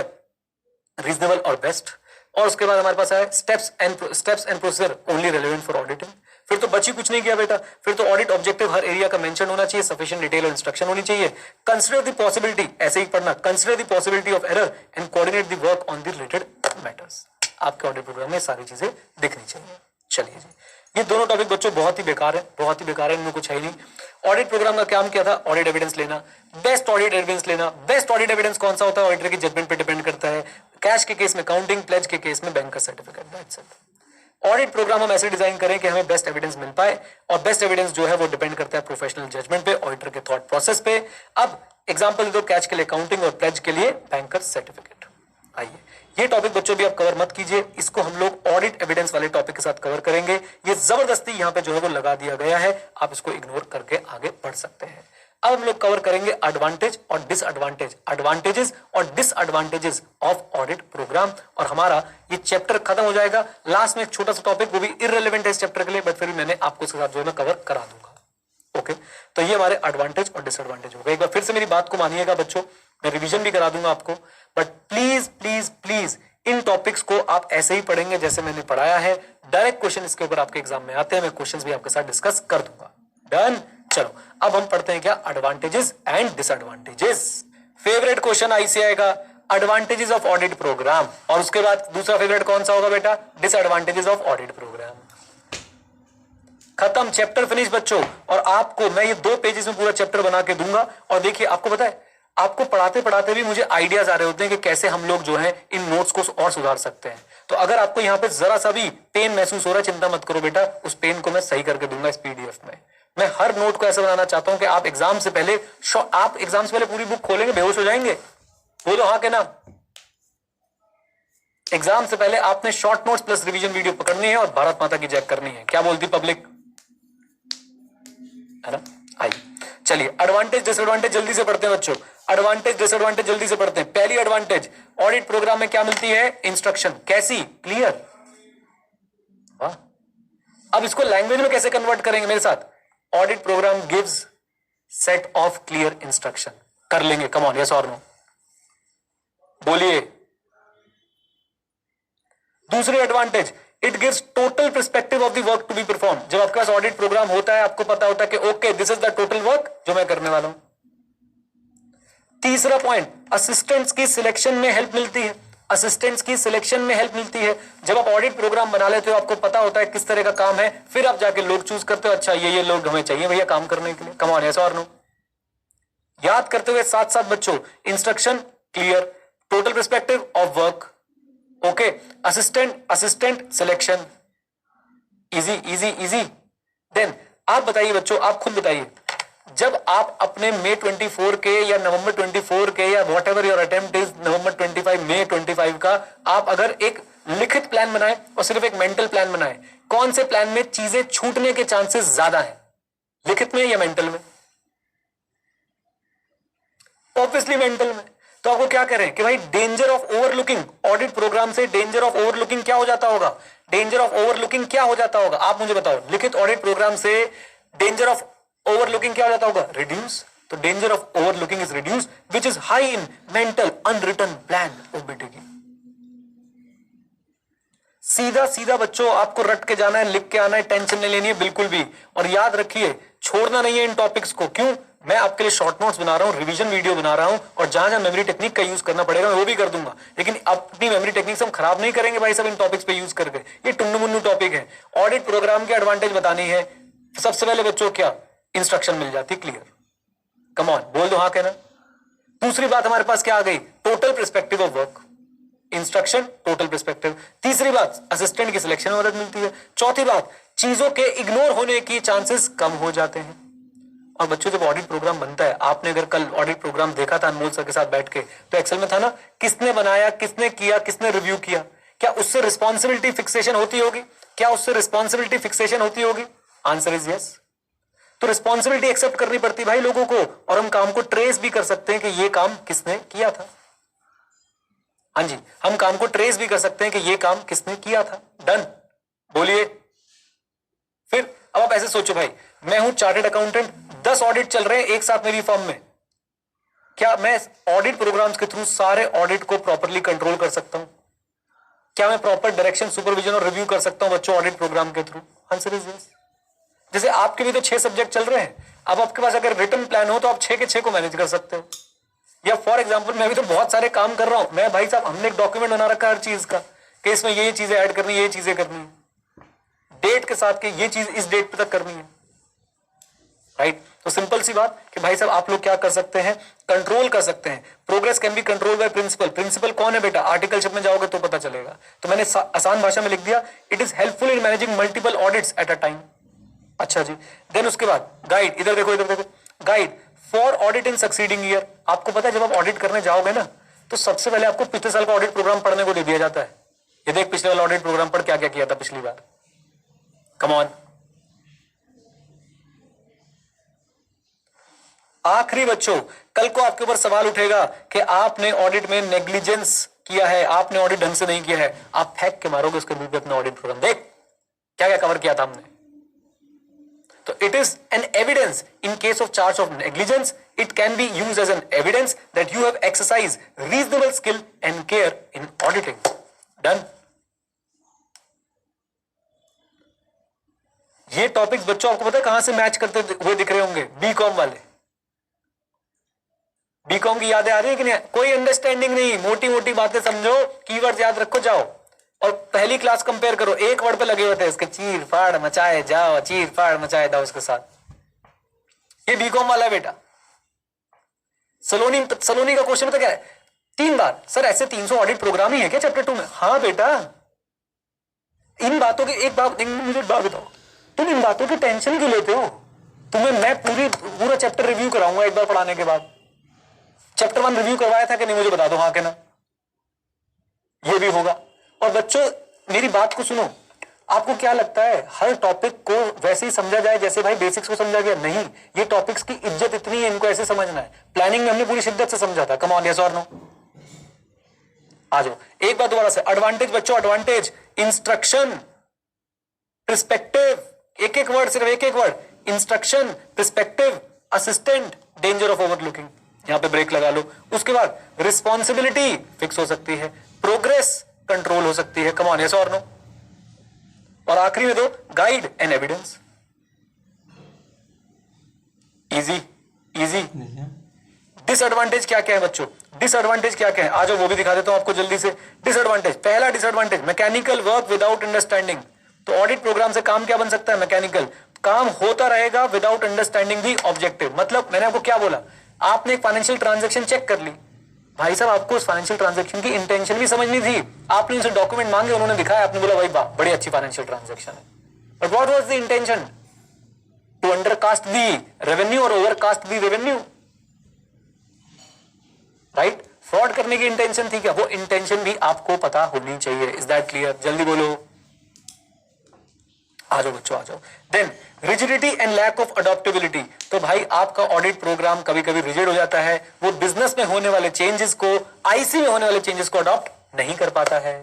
रीजनेबल और बेस्ट, और उसके बाद हमारे पास है steps and procedure only relevant for auditing. फिर तो बची कुछ नहीं किया बेटा, फिर तो ऑडिट ऑब्जेक्टिव हर एरिया का मेंशन होना चाहिए, सफिशिएंट डिटेल और इंस्ट्रक्शन होनी चाहिए। कंसीडर द पॉसिबिलिटी, ऐसे ही पढ़ना, consider the possibility of error and coordinate the work on the related matters. आपके ऑडिट प्रोग्राम में सारी चीजें दिखनी चाहिए। चलिए जी, ये दोनों टॉपिक बच्चों बहुत ही बेकार है, बहुत ही बेकार है, इनमें कुछ है ही नहीं। ऑडिट प्रोग्राम का काम क्या था, ऑडिट एविडेंस लेना, बेस्ट ऑडिट एविडेंस लेना। बेस्ट ऑडिट एविडेंस कौन सा होता है, ऑडिटर की जजमेंट पे डिपेंड करता है। कैश के केस में काउंटिंग, प्लेज के केस में बैंक का certificate, that's it. Audit programme हम ऐसे डिजाइन करें कि हमें बेस्ट एविडेंस मिल पाए, और बेस्ट एविडेंस जो है वो डिपेंड करता है प्रोफेशनल जजमेंट पे, ऑडिटर के थॉट प्रोसेस पे। अब एग्जांपल दे दो, कैश के लिए काउंटिंग और प्लेज के लिए बैंकर सर्टिफिकेट। आइए, ये टॉपिक बच्चों भी आप कवर मत कीजिए, इसको हम लोग ऑडिट एविडेंस वाले टॉपिक के साथ कवर करेंगे। ये जबरदस्ती यहाँ पे जो है वो लगा दिया गया है, आप इसको इग्नोर करके आगे बढ़ सकते हैं। अब हम लोग कवर करेंगे एडवांटेज और डिसएडवांटेज, एडवांटेजेस और डिसएडवांटेजेस ऑफ ऑडिट प्रोग्राम, और हमारा ये चैप्टर खत्म हो जाएगा। लास्ट में एक छोटा सा टॉपिक, वो भी इररिलेवेंट है इस चैप्टर के लिए, बट फिर भी मैंने आपको उसके साथ जो है मैं कवर करा दूंगा। ओके, तो ये हमारे एडवांटेज और डिसएडवांटेज हो गए। एक बार फिर से मेरी बात को मानिएगा बच्चों, मैं रिवीजन भी करा दूंगा आपको, but please please please in topics को आप ऐसे ही पढ़ेंगे जैसे मैंने पढ़ाया है। डायरेक्ट क्वेश्चन इसके ऊपर आपके एग्जाम में आते हैं, मैं क्वेश्चंस भी आपके साथ डिस्कस कर दूंगा। डन। चलो अब हम पढ़ते हैं क्या, advantages and disadvantages. Favourite question IC आएगा, एडवांटेजेस ऑफ ऑडिट प्रोग्राम, और उसके बाद दूसरा फेवरेट कौन सा होगा बेटा, डिसएडवांटेजेस ऑफ ऑडिट प्रोग्राम। खत्म, चैप्टर फिनिश बच्चों। और आपको मैं ये 2 पेजेस में पूरा चैप्टर बना के दूंगा, और देखिए आपको पता है, आपको पढ़ाते पढ़ाते भी मुझे आइडियाज आ रहे होते हैं कि कैसे हम लोग जो है इन नोट्स को और सुधार सकते हैं। तो अगर आपको यहाँ पे जरा सा भी पेन महसूस हो रहा है, चिंता मत करो बेटा, उस पेन को मैं सही करके दूंगा इस पीडीएफ में। मैं हर नोट को ऐसा बनाना चाहता हूं कि आप एग्जाम से पहले पूरी बुक खोलेंगे, बेहोश हो जाएंगे। बोलो हाँ के ना। एग्जाम से पहले आपने short notes plus revision video पकड़नी है और भारत माता की जय करनी है। क्या बोलती पब्लिक, है ना। आइए चलिए, एडवांटेज डिसएडवांटेज जल्दी से पढ़ते हैं बच्चों। एडवांटेज डिसएडवांटेज जल्दी से पढ़ते हैं। पहली एडवांटेज, ऑडिट प्रोग्राम में क्या मिलती है, इंस्ट्रक्शन। कैसी, क्लियर। अब इसको लैंग्वेज में कैसे कन्वर्ट करेंगे मेरे साथ, audit programme gives set of clear instruction. कर लेंगे, कम ऑन, यस और नो, बोलिए। दूसरी advantage, it gives total perspective of the work to be perform. जब आपके पास ऑडिट प्रोग्राम होता है, आपको पता होता है कि okay this is the total work जो मैं करने वाला हूं। तीसरा पॉइंट, असिस्टेंट्स की सिलेक्शन में हेल्प मिलती है। असिस्टेंट्स की सिलेक्शन में हेल्प मिलती है। जब आप ऑडिट प्रोग्राम बना लेते हो, आपको पता होता है किस तरह का काम है, फिर आप जाके लोग चूज करते हो, अच्छा ये लोग हमें चाहिए भैया काम करने के लिए, कम ऑन, यस और नो। याद करते हुए साथ साथ बच्चों, instruction clear, total perspective of work, okay, assistant selection, easy easy easy. Then आप बताइए बच्चों, आप खुद बताइए, जब आप अपने मई 24 के या नवंबर 24 के या what ever your attempt is नवंबर 25 मई 25 का, आप अगर एक लिखित प्लान बनाए और सिर्फ एक मेंटल प्लान बनाए, कौन से प्लान में चीजें छूटने के चांसेस ज्यादा हैं, लिखित में या मेंटल में? ऑब्वियसली मेंटल में। तो आपको क्या करें कि भाई danger of overlooking, audit programme से डेंजर ऑफ ओवरलुकिंग क्या हो जाता होगा? डेंजर ऑफ ओवरलुकिंग क्या हो जाता होगा आप मुझे बताओ। लिखित ऑडिट प्रोग्राम से डेंजर ऑफ ओवरलुकिंग क्या हो जाता होगा? रिड्यूस। तो danger of overlooking is reduce which is high in mental unwritten plan. ओ बेटे की सीधा सीधा बच्चों आपको रट के जाना है, लिख के आना है, टेंशन नहीं लेनी है बिल्कुल भी। और याद रखिए छोड़ना नहीं है इन टॉपिक्स को। क्यों? मैं आपके लिए शॉर्ट नोट्स बना रहा हूं, रिवीजन वीडियो बना रहा हूं, और जहां जहां मेमोरी टेक्निक का यूज करना पड़ेगा मैं वो भी कर दूंगा। लेकिन अपनी मेमोरी टेक्निक्स हम खराब नहीं करेंगे भाई सब इन टॉपिक्स पे यूज करके। ये टुन्नू मुन्नू टॉपिक है। ऑडिट प्रोग्राम की एडवांटेज बतानी है। सबसे पहले बच्चों क्या इंस्ट्रक्शन मिल जाती क्लियर, कम ऑन बोल दो हाँ कहना। दूसरी बात हमारे पास क्या आ गई? Total perspective of work, instruction, total perspective. तीसरी बात असिस्टेंट की सिलेक्शन में मदद मिलती है। चौथी बात चीजों के इग्नोर होने की चांसेस कम हो जाते हैं। और बच्चों जब ऑडिट प्रोग्राम बनता है, आपने अगर कल ऑडिट प्रोग्राम देखा था अनमोल सर के साथ बैठ के, तो एक्सेल में था ना, किसने बनाया, किसने किया, किसने रिव्यू किया, क्या उससे रिस्पॉन्सिबिलिटी फिक्सेशन होती होगी? क्या उससे रिस्पॉन्सिबिलिटी फिक्सेशन होती होगी? Answer is yes. तो रिस्पॉन्सिबिलिटी एक्सेप्ट करनी पड़ती भाई लोगों को, और हम काम को ट्रेस भी कर सकते हैं कि ये काम किसने किया था। हाँ जी, हम काम को ट्रेस भी कर सकते हैं कि ये काम किसने किया था। डन, बोलिए। फिर अब आप ऐसे सोचो भाई, मैं हूं चार्टर्ड अकाउंटेंट, 10 ऑडिट चल रहे हैं एक साथ मेरी फर्म में, क्या मैं ऑडिट प्रोग्राम्स के थ्रू सारे ऑडिट को प्रॉपरली कंट्रोल कर सकता हूं? क्या मैं प्रॉपर डायरेक्शन, सुपरविजन और रिव्यू कर सकता हूं बच्चों ऑडिट प्रोग्राम के थ्रू? Answer is yes. जैसे आपके भी तो 6 सब्जेक्ट चल रहे हैं, अब आपके पास अगर रिटन प्लान हो तो आप 6 के 6 को मैनेज कर सकते हो। या फॉर एग्जाम्पल मैं भी तो बहुत सारे काम कर रहा हूं, मैं भाई साहब हमने एक डॉक्यूमेंट बना रखा है हर चीज का कि इसमें ये चीजें ऐड करनी है, ये चीजें करनी है, डेट के साथ कि ये चीज इस डेट पे तक करनी है, राइट। तो सिंपल सी बात कि भाई साहब आप लोग क्या कर सकते हैं, कंट्रोल कर सकते हैं। Progress can be control by principal. Principal कौन है बेटा? आर्टिकलशिप में जाओगे तो पता चलेगा। तो मैंने आसान भाषा में लिख दिया, it is helpful in managing multiple audits at a time. अच्छा जी, देन उसके बाद गाइड, इधर देखो इधर देखो, guide for audit in succeeding year. आपको पता है जब आप ऑडिट करने जाओगे ना, तो सबसे पहले आपको पिछले साल का ऑडिट प्रोग्राम पढ़ने को दे दिया जाता है। ये देख पिछले वाला ऑडिट प्रोग्राम पढ़ क्या क्या किया था पिछली बार, कम ऑन। आखिरी बच्चों, कल को आपके ऊपर सवाल उठेगा कि आपने ऑडिट में नेग्लिजेंस किया है, आपने ऑडिट ढंग से नहीं किया है, आप फेंक के मारोगे उसके मुंह पे अपना ऑडिट प्रोग्राम। देख क्या क्या कवर किया था हमने। तो it is an evidence in case of charge of negligence. It can be used as an evidence that you have exercised reasonable skill and care in auditing. Done. ये topics बच्चों आपको पता है कहां से मैच करते हुए दिख रहे होंगे? बीकॉम वाले। बीकॉम की यादें आ रही है कि नहीं? कोई अंडरस्टैंडिंग नहीं, मोटी मोटी बातें समझो, कीवर्ड याद रखो, जाओ। और पहली क्लास कंपेयर करो, एक वर्ड पे लगे हुए थे इसके, चीर फाड़ मचाए जाओ, चीर फाड़ मचाए जाओ उसके साथ। ये बीकॉम वाला है बेटा। सलोनी का क्वेश्चन पता क्या है? 3 बार, सर ऐसे 300 ऑडिट प्रोग्राम ही है क्या चैप्टर 2 में? हाँ बेटा, इन बातों की एक बात मुझे बात बताओ, तुम इन बातों की टेंशन क्यों लेते हो? तुम्हें मैं पूरा चैप्टर रिव्यू कराऊंगा एक बार पढ़ाने के बाद। चैप्टर 1 रिव्यू करवाया था कि नहीं मुझे बता दो, हाँ के ना। ये भी होगा। और बच्चों मेरी बात को सुनो, आपको क्या लगता है हर टॉपिक को वैसे ही समझा जाए जैसे भाई बेसिक्स को समझा गया? नहीं, ये टॉपिक्स की इज्जत इतनी है, इनको ऐसे समझना है। प्लानिंग में हमने पूरी शिद्दत से समझा था। कम ऑन, यस और नो? आ जाओ एक बार दोबारा से। एडवांटेज बच्चों, एडवांटेज, इंस्ट्रक्शन, पर्सपेक्टिव, एक एक वर्ड, सिर्फ एक एक word, instruction, perspective, assistant, danger of overlooking, यहां पे ब्रेक लगा लो। उसके बाद रिस्पॉन्सिबिलिटी फिक्स हो सकती है, प्रोग्रेस कंट्रोल हो सकती है, कम ऑन यस और नो, और आखिरी में दो guide and evidence. Easy easy. Disadvantage क्या क्या है बच्चों, डिसएडवांटेज क्या क्या है, आज वो भी दिखा देता हूं आपको जल्दी से। डिसएडवांटेज, पहला disadvantage mechanical work without understanding. तो ऑडिट प्रोग्राम से काम क्या बन सकता है, मैकेनिकल, काम होता रहेगा विदाउट अंडरस्टैंडिंग दी ऑब्जेक्टिव। मतलब मैंने आपको क्या बोला, आपने एक फाइनेंशियल ट्रांजैक्शन चेक कर ली, भाई साहब आपको उस फाइनेंशियल ट्रांजैक्शन की इंटेंशन भी समझनी थी, आपने उनसे डॉक्यूमेंट मांगे, उन्होंने दिखाया, आपने बोला भाई वाह बड़ी अच्छी फाइनेंशियल ट्रांजैक्शन है, but what was the intention, to undercast the revenue और overcast the revenue, right. Fraud करने की इंटेंशन थी क्या, वो इंटेंशन भी आपको पता होनी चाहिए। इज दैट क्लियर, जल्दी बोलो, आ जाओ बच्चों आ जाओ। Then rigidity and lack of adaptability. तो भाई आपका ऑडिट प्रोग्राम कभी कभी रिजिड हो जाता है, वो बिजनेस में होने वाले चेंजेस को, आईसी में होने वाले चेंजेस को अडॉप्ट नहीं कर पाता है।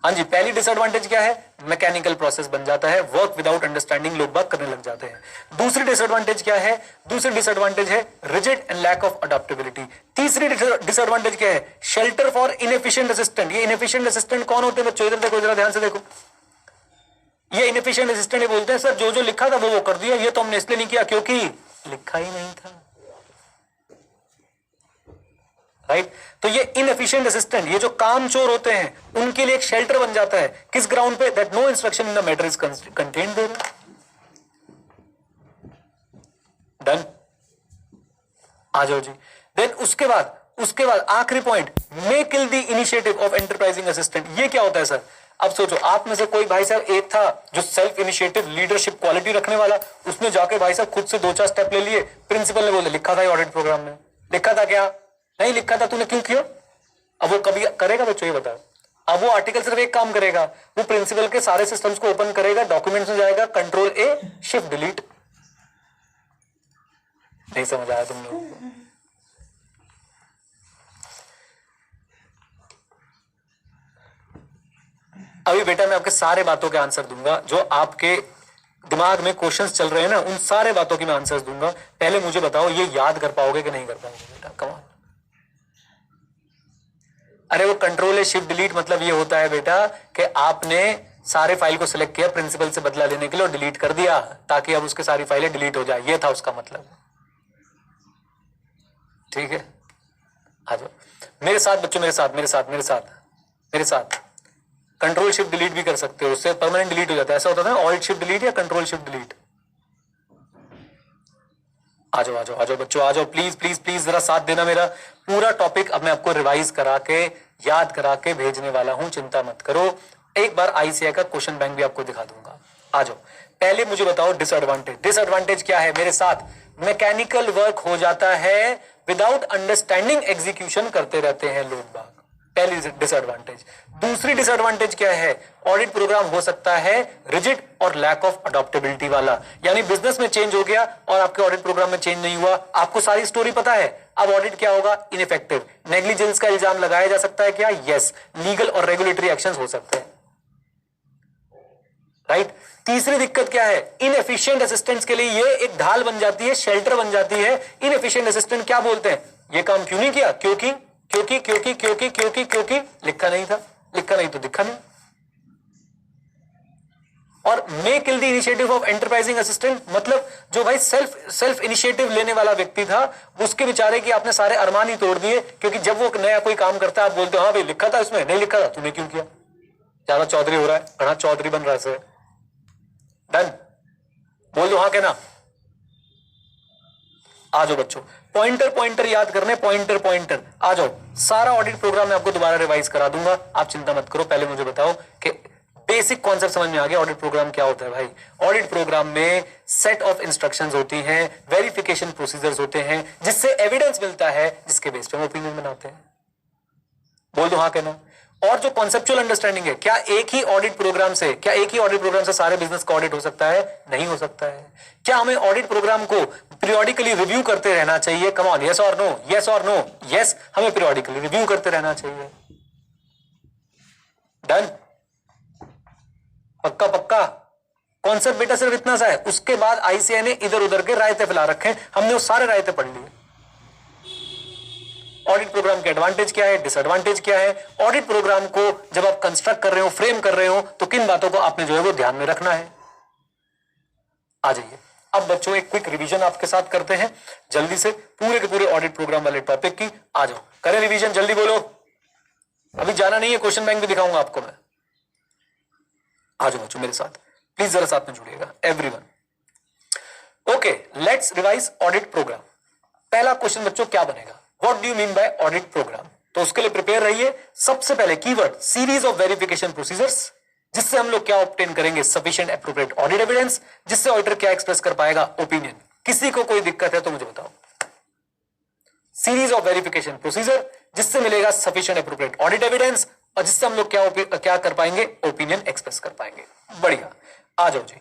हाँ जी, पहली डिसएडवांटेज क्या है, मैकेनिकल प्रोसेस बन जाता है, वर्क विदाउट अंडरस्टैंडिंग लोग बात करने लग जाते हैं। दूसरी डिसएडवांटेज क्या है, दूसरी डिसएडवांटेज है rigid and lack of adaptability. तीसरी डिसएडवांटेज क्या है, शेल्टर फॉर इनएफिशिएंट असिस्टेंट। ये इनएफिशिएंट असिस्टेंट कौन होते हैं बच्चों, इधर देखो, जरा ध्यान से देखो। ये इनएफिशिएंट असिस्टेंट ये बोलते हैं सर जो जो लिखा था वो कर दिया, ये तो हमने इसलिए नहीं किया क्योंकि लिखा ही नहीं था, राइट। तो ये इनएफिशिएंट असिस्टेंट, ये जो काम चोर होते हैं उनके लिए एक शेल्टर बन जाता है, किस ग्राउंड पे, that no instruction in the matter is contained there. Done, आ जाओ जी। देन उसके बाद आखिरी point, may kill the initiative of enterprising assistant. ये क्या होता है सर, अब सोचो आप में से कोई भाई साहब एक था जो सेल्फ इनिशिएटिव लीडरशिप क्वालिटी रखने वाला, उसने जाके भाई साहब खुद से 2-4 स्टेप ले लिए, प्रिंसिपल ने बोले लिखा था ऑडिट प्रोग्राम में, लिखा था क्या, नहीं लिखा था, तूने क्यों किया। अब वो कभी करेगा बच्चों, ये बताओ। अब वो आर्टिकल सिर्फ एक काम करेगा, वो प्रिंसिपल के सारे सिस्टम्स को ओपन करेगा, डॉक्यूमेंट्स में जाएगा, कंट्रोल ए शिफ्ट डिलीट। नहीं समझ आया तुम लोग को? अभी बेटा मैं आपके सारे बातों के आंसर दूंगा, जो आपके दिमाग में क्वेश्चंस चल रहे हैं ना, उन सारे बातों की मैं आंसर्स दूंगा। पहले मुझे बताओ ये याद कर पाओगे कि नहीं कर पाओगे बेटा, कम ऑन। अरे वो कंट्रोल है शिफ्ट डिलीट, मतलब ये होता है बेटा कि आपने सारे फाइल को सिलेक्ट किया प्रिंसिपल से बदला लेने के लिए और डिलीट कर दिया, ताकि अब उसके सारी फाइलें डिलीट हो जाए, ये था उसका मतलब, ठीक है। आ जाओ मेरे साथ बच्चों, मेरे साथ कंट्रोल शिफ्ट डिलीट भी कर सकते हो, उससे परमानेंट डिलीट हो जाता है। ऐसा होता है ना ऑल्ट शिफ्ट डिलीट या कंट्रोल शिफ्ट डिलीट। आ जाओ बच्चों, आ जाओ प्लीज प्लीज प्लीज, जरा साथ देना मेरा। पूरा टॉपिक अब मैं आपको रिवाइज करा के, याद करा के भेजने वाला हूं, चिंता मत करो। एक बार आईसीआई का क्वेश्चन बैंक भी आपको दिखा दूंगा। आ जाओ, पहले मुझे बताओ डिसएडवांटेज। डिसएडवांटेज क्या है मेरे साथ, मैकेनिकल वर्क हो जाता है, विदाउट अंडरस्टैंडिंग एग्जीक्यूशन करते रहते हैं लोग बाग, पहली डिसएडवांटेज। दूसरी डिसएडवांटेज क्या है, ऑडिट प्रोग्राम हो सकता है रिजिड और लैक ऑफ अडॉप्टेबिलिटी वाला, यानी बिजनेस में चेंज हो गया और आपके ऑडिट प्रोग्राम में चेंज नहीं हुआ, आपको सारी स्टोरी पता है, अब ऑडिट क्या होगा, इनइफेक्टिव। नेग्लिजेंस का इल्जाम लगाया जा सकता है क्या, यस। लीगल और रेगुलेटरी एक्शंस हो सकते हैं, राइट। तीसरी दिक्कत क्या है, इनएफिशिएंट असिस्टेंट्स के लिए ये एक ढाल बन जाती है, शेल्टर बन जाती है। इनएफिशिएंट असिस्टेंट क्या बोलते हैं, ये काम क्यों नहीं किया, क्योंकि लिखा नहीं था, लिखा नहीं तो दिखा नहीं। और may kill the initiative of enterprising assistant, मतलब जो भाई सेल्फ इनिशिएटिव लेने वाला व्यक्ति था, उसके बेचारे की आपने सारे अरमान ही तोड़ दिए, क्योंकि जब वो नया कोई काम करता है आप बोलते हो हाँ भाई लिखा था इसमें, नहीं लिखा था, तूने क्यों किया, ज्यादा चौधरी हो रहा है, बड़ा चौधरी बन रहा है। डन, बोल दो हाँ के ना। आ जाओ बच्चों, पॉइंटर याद करने, पॉइंटर आ जाओ। सारा ऑडिट प्रोग्राम मैं आपको दोबारा रिवाइज करा दूंगा, आप चिंता मत करो। पहले मुझे बताओ कि बेसिक कॉन्सेप्ट समझ में आ गया, ऑडिट प्रोग्राम क्या होता है भाई। ऑडिट प्रोग्राम में सेट ऑफ इंस्ट्रक्शंस होती हैं, वेरिफिकेशन प्रोसीजर्स होते हैं, जिससे एविडेंस मिलता है, जिसके बेस पे हम ओपिनियन बनाते हैं। बोल दो हाँ कहना। और जो कॉन्सेप्चुअल अंडरस्टैंडिंग है, क्या एक ही ऑडिट प्रोग्राम से सारे बिजनेस का ऑडिट हो सकता है, नहीं हो सकता है। क्या हमें ऑडिट प्रोग्राम को पीरियोडिकली रिव्यू करते रहना चाहिए, कम ऑन, यस और नो, यस और नो, यस, हमें पीरियोडिकली रिव्यू करते रहना चाहिए। डन, पक्का, कॉन्सेप्ट बेटा सिर्फ इतना सा है, उसके बाद आईसीआई ने इधर उधर के रायते फैला रखे हैं, हमने वो सारे रायते पढ़ लिए। ऑडिट प्रोग्राम के एडवांटेज क्या है, डिसएडवांटेज क्या है, ऑडिट प्रोग्राम को जब आप कंस्ट्रक्ट कर रहे हो, फ्रेम कर रहे हो, तो किन बातों को आपने जो है वो ध्यान में रखना है। आ जाइए अब बच्चों एक क्विक रिवीजन आपके साथ करते हैं जल्दी से पूरे के पूरे ऑडिट प्रोग्राम वाले टॉपिक की। आ जाओ करें रिवीजन, जल्दी बोलो, अभी जाना नहीं है, क्वेश्चन बैंक भी दिखाऊंगा आपको मैं। आ जाओ बच्चों मेरे साथ, प्लीज जरा साथ में जुड़िएगा everyone. Okay, let's revise audit programme. पहला क्वेश्चन बच्चों क्या बनेगा, what do you mean by audit programme. तो उसके लिए प्रिपेयर रहिए। सबसे पहले keyword series of verification procedures, जिससे हम लोग क्या ऑब्टेन करेंगे, सफिशिएंट एप्रोप्रिएट ऑडिट एविडेंस, जिससे ऑडिटर क्या एक्सप्रेस कर पाएगा, ओपिनियन। किसी को कोई दिक्कत है तो मुझे बताओ। सीरीज ऑफ वेरिफिकेशन प्रोसीजर, जिससे मिलेगा सफिशिएंट एप्रोप्रिएट ऑडिट एविडेंस, और जिससे हम लोग क्या कर पाएंगे, ओपिनियन एक्सप्रेस कर पाएंगे। बढ़िया, आ जाओ जी।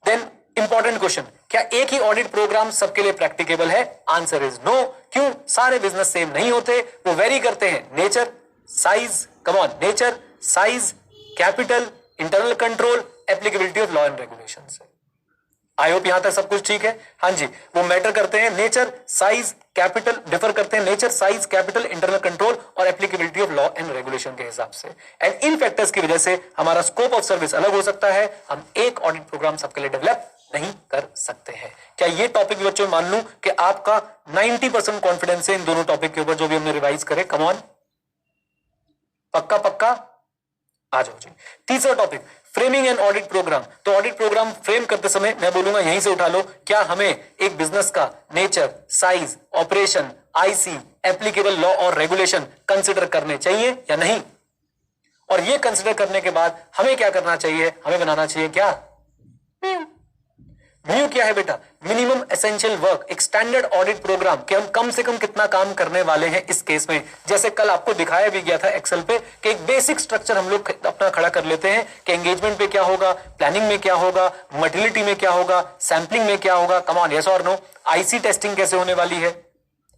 देन इंपॉर्टेंट क्वेश्चन, क्या एक ही ऑडिट प्रोग्राम सबके लिए प्रैक्टिकेबल है। Answer is no. क्यों, सारे बिजनेस सेम नहीं होते, वो वेरी करते हैं nature, size, come on, nature, size, capital, internal control, applicability of law and regulation से। आई होप यहां तक सब कुछ ठीक है। हाँ जी, वो मैटर करते हैं नेचर, साइज, कैपिटल, डिफर करते हैं nature, size, capital, internal control और applicability of law and regulation के हिसाब से। एंड इन फैक्टर्स की वजह से हमारा स्कोप ऑफ सर्विस अलग हो सकता है। हम एक ऑडिट प्रोग्राम सबके लिए डेवलप नहीं कर सकते हैं। क्या ये टॉपिक बच्चों मान लूं कि आपका 90% कॉन्फिडेंस है इन दोनों टॉपिक के ऊपर जो भी हमने रिवाइज करे। कम ऑन, पक्का पक्का, आ जाओ जी। तीसरा topic, framing and audit programme. तो ऑडिट प्रोग्राम फ्रेम करते समय मैं बोलूंगा यहीं से उठा लो, क्या हमें एक बिजनेस का nature, size, operation, IC, applicable law और रेगुलेशन कंसिडर करने चाहिए या नहीं। और ये कंसिडर करने के बाद हमें क्या करना चाहिए, हमें बनाना चाहिए क्या, म्यू क्या है बेटा, मिनिमम एसेंशियल वर्क, एक स्टैंडर्ड ऑडिट प्रोग्राम कि हम कम से कम कितना काम करने वाले हैं इस केस में। जैसे कल आपको दिखाया भी गया था एक्सेल पे कि एक बेसिक स्ट्रक्चर हम लोग अपना खड़ा कर लेते हैं कि एंगेजमेंट पे क्या होगा, प्लानिंग में क्या होगा, मटेरियलिटी में क्या होगा, सैंपलिंग में क्या होगा, कम ऑन, यस और नो, आईसी टेस्टिंग कैसे होने वाली है।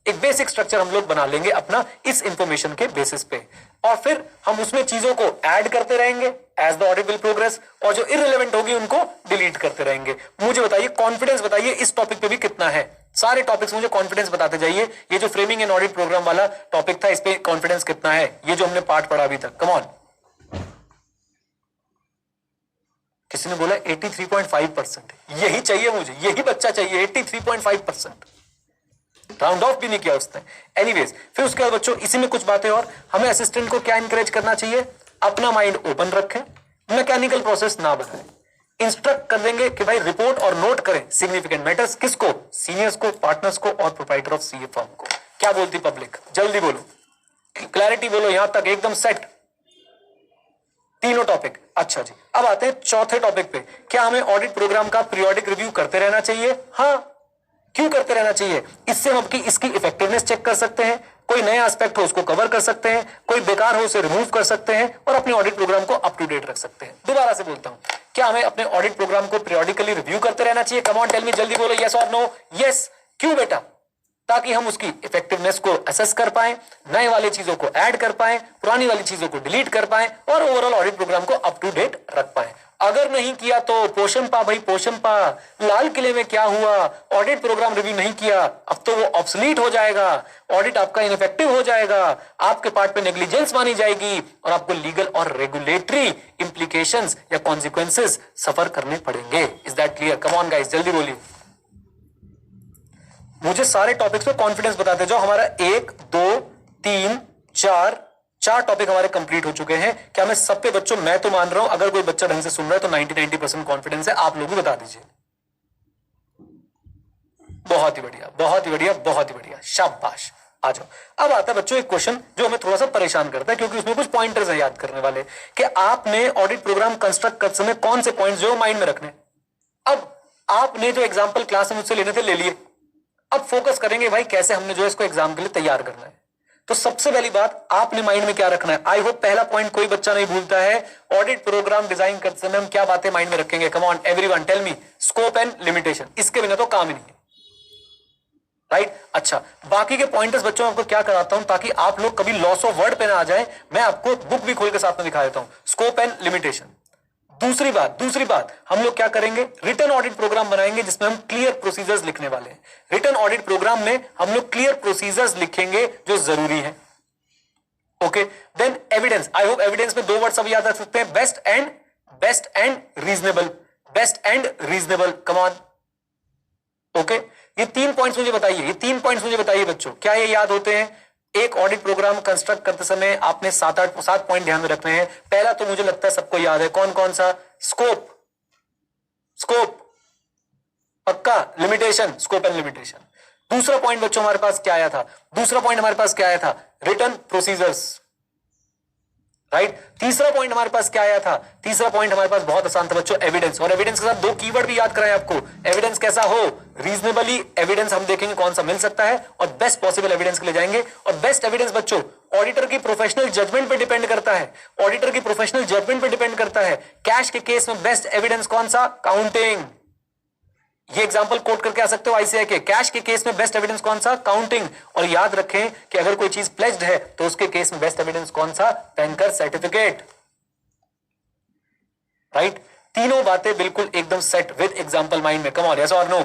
एक बेसिक स्ट्रक्चर हम लोग बना लेंगे अपना इस इंफॉर्मेशन के बेसिस पे, और फिर हम उसमें चीजों को ऐड करते रहेंगे as the audit will progress, और जो इररिलेवेंट होगी उनको डिलीट करते रहेंगे। मुझे बताइए, कॉन्फिडेंस बताइए इस टॉपिक पे भी कितना है। सारे टॉपिक्स मुझे कॉन्फिडेंस बताते जाइए। ये जो फ्रेमिंग एंड ऑडिट प्रोग्राम वाला टॉपिक था, इस पे कॉन्फिडेंस कितना है, ये जो हमने पार्ट पढ़ा अभी तक। कम ऑन, किसी ने बोला 83.5%, यही चाहिए मुझे, यही बच्चा चाहिए, 83.5%। राउंड ऑफ भी नहीं किया उसने। एनीवेज, फिर उसके बाद बच्चों इसी में कुछ बातें और, हमें असिस्टेंट को क्या इंकरेज करना चाहिए, अपना माइंड ओपन रखें, मैकेनिकल प्रोसेस ना बनाएं। इंस्ट्रक्ट कर देंगे कि भाई रिपोर्ट और नोट करें सिग्निफिकेंट मैटर्स, किसको, सीनियर्स को, पार्टनर्स को और प्रोप्राइटर ऑफ सीए फर्म को। क्या बोलती पब्लिक, जल्दी बोलो, क्लैरिटी बोलो, यहां तक एकदम सेट, तीनों टॉपिक। अच्छा जी, अब आते हैं चौथे टॉपिक पे, क्या हमें ऑडिट प्रोग्राम का पीरियोडिक रिव्यू करते रहना चाहिए। हाँ, क्यों करते रहना चाहिए, इससे हम इसकी इफेक्टिवनेस चेक कर सकते हैं, कोई नया एस्पेक्ट हो उसको कवर कर सकते हैं, कोई बेकार हो उसे रिमूव कर सकते हैं, और अपने ऑडिट प्रोग्राम को अप टू डेट रख सकते हैं। दोबारा से बोलता हूं, क्या हमें अपने ऑडिट प्रोग्राम को पीरियोडिकली रिव्यू करते रहना चाहिए। कम ऑन टेल मी, जल्दी बोलो, यस और नो। यस, क्यों बेटा, ताकि हम उसकी इफेक्टिवनेस को असेस कर पाए, नए वाली चीजों को ऐड कर पाए, पुरानी वाली चीजों को डिलीट कर पाए, और ओवरऑल ऑडिट प्रोग्राम को अप टू डेट रख पाए। अगर नहीं किया तो पोषण पा भाई, पोषण पा। लाल किले में क्या हुआ, ऑडिट प्रोग्राम रिव्यू नहीं किया, अब तो वो ऑब्सोलीट हो जाएगा, ऑडिट आपका इनइफेक्टिव हो जाएगा, आपके पार्ट पे नेग्लिजेंस मानी जाएगी, और आपको लीगल और रेगुलेटरी इंप्लीकेशंस या कॉन्सिक्वेंसेस सफर करने पड़ेंगे। Is that clear. Come on guys, जल्दी बोलिए, मुझे सारे टॉपिक्स पे कॉन्फिडेंस बताते जाओ। हमारा 1 2 3 4 टॉपिक हमारे कंप्लीट हो चुके हैं। क्या मैं सब पे बच्चों, मैं तो मान रहा हूं, अगर कोई बच्चा ढंग से सुन रहा है तो 90% कॉन्फिडेंस है, आप लोग भी बता दीजिए। बहुत ही बढ़िया, बहुत ही बढ़िया, बहुत ही बढ़िया, शाबाश। आ जाओ, अब आता है बच्चों एक क्वेश्चन जो हमें थोड़ा सा परेशान करता है, क्योंकि उसमें कुछ पॉइंटर्स है याद करने वाले, कि आपने ऑडिट प्रोग्राम कंस्ट्रक्ट करते समय कौन से पॉइंट्स जो माइंड में रखने। अब आपने जो एग्जाम्पल क्लास में मुझसे लेने थे ले लिए, अब फोकस करेंगे भाई कैसे हमने जो है इसको एग्जाम के लिए तैयार करना है। तो सबसे पहली बात आपने माइंड में क्या रखना है। आई होप पहला पॉइंट कोई बच्चा नहीं भूलता है, ऑडिट प्रोग्राम डिजाइन करते समय हम क्या बातें माइंड में रखेंगे। Come on everyone tell me, scope and limitation, इसके बिना तो काम ही नहीं है, राइट। अच्छा, बाकी के पॉइंटर्स बच्चों आपको क्या कराता हूं ताकि आप लोग कभी लॉस ऑफ वर्ड पे ना आ जाए, मैं आपको बुक भी खोल के साथ में दिखा देता हूं। स्कोप एंड लिमिटेशन, दूसरी बात हम लोग क्या करेंगे, रिटर्न ऑडिट प्रोग्राम बनाएंगे जिसमें हम क्लियर प्रोसीजर्स लिखने वाले हैं। रिटर्न ऑडिट प्रोग्राम में हम लोग क्लियर प्रोसीजर्स लिखेंगे जो जरूरी है। Okay, then evidence. I hope evidence में 2 वर्ड सब याद रख सकते हैं, best and reasonable. Best and reasonable, come on. Okay, ये 3 पॉइंट्स मुझे बताइए बच्चों, क्या ये याद होते हैं? एक ऑडिट प्रोग्राम कंस्ट्रक्ट करते समय आपने 7 पॉइंट ध्यान में रखने हैं। पहला तो मुझे लगता है सबको याद है, कौन कौन सा? स्कोप पक्का, लिमिटेशन, स्कोप एंड लिमिटेशन। दूसरा पॉइंट बच्चों हमारे पास क्या आया था? Return procedures, right. तीसरा पॉइंट हमारे पास क्या आया था? बहुत आसान था बच्चों, एविडेंस। और एविडेंस के साथ 2 कीवर्ड भी याद कराएं आपको। एविडेंस कैसा हो? रीजनेबली एविडेंस हम देखेंगे कौन सा मिल सकता है, और बेस्ट पॉसिबल एविडेंस के लिए जाएंगे। और बेस्ट एविडेंस बच्चों ऑडिटर की प्रोफेशनल जजमेंट पे डिपेंड करता है। कैश के केस में बेस्ट एविडेंस कौन सा? काउंटिंग। ये एग्जांपल कोट करके आ सकते हो आईसीआई के। कैश के केस में बेस्ट एविडेंस कौन सा? काउंटिंग। और याद रखें कि अगर कोई चीज प्लेज्ड है तो उसके केस में बेस्ट एविडेंस कौन सा? Banker certificate, right. तीनों बातें बिल्कुल एकदम सेट विद एग्जांपल माइंड में। कम ऑन, यस और no?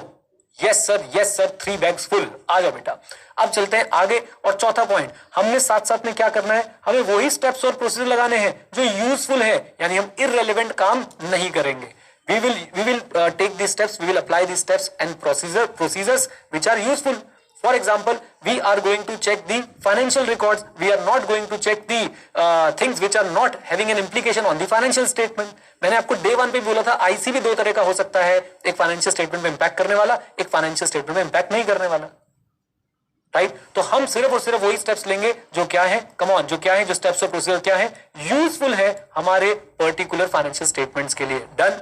Yes sir, 3 bags full. आ जाओ बेटा, अब चलते हैं आगे। और चौथा पॉइंट, हमने साथ साथ में क्या करना है? हमें वही स्टेप्स और प्रोसीजर लगाने हैं जो यूजफुल है, यानी हम इररेलेवेंट काम नहीं करेंगे। We will take these steps, we will apply these steps and procedures which are useful. For example, we are going to check the financial records. We are not going to check the things which are not having an implication on the financial statement. मैंने आपको day 1 पे बोला था, IC भी 2 तरह का हो सकता है, एक फाइनेंशियल स्टेटमेंट में इंपैक्ट करने वाला, एक फाइनेंशियल स्टेटमेंट में इंपैक्ट नहीं करने वाला, राइट। तो हम सिर्फ और सिर्फ वही स्टेप्स लेंगे जो क्या है, कम ऑन, जो स्टेप्स और प्रोसीजर क्या है, यूजफुल है हमारे पर्टिकुलर फाइनेंशियल स्टेटमेंट्स के लिए। डन,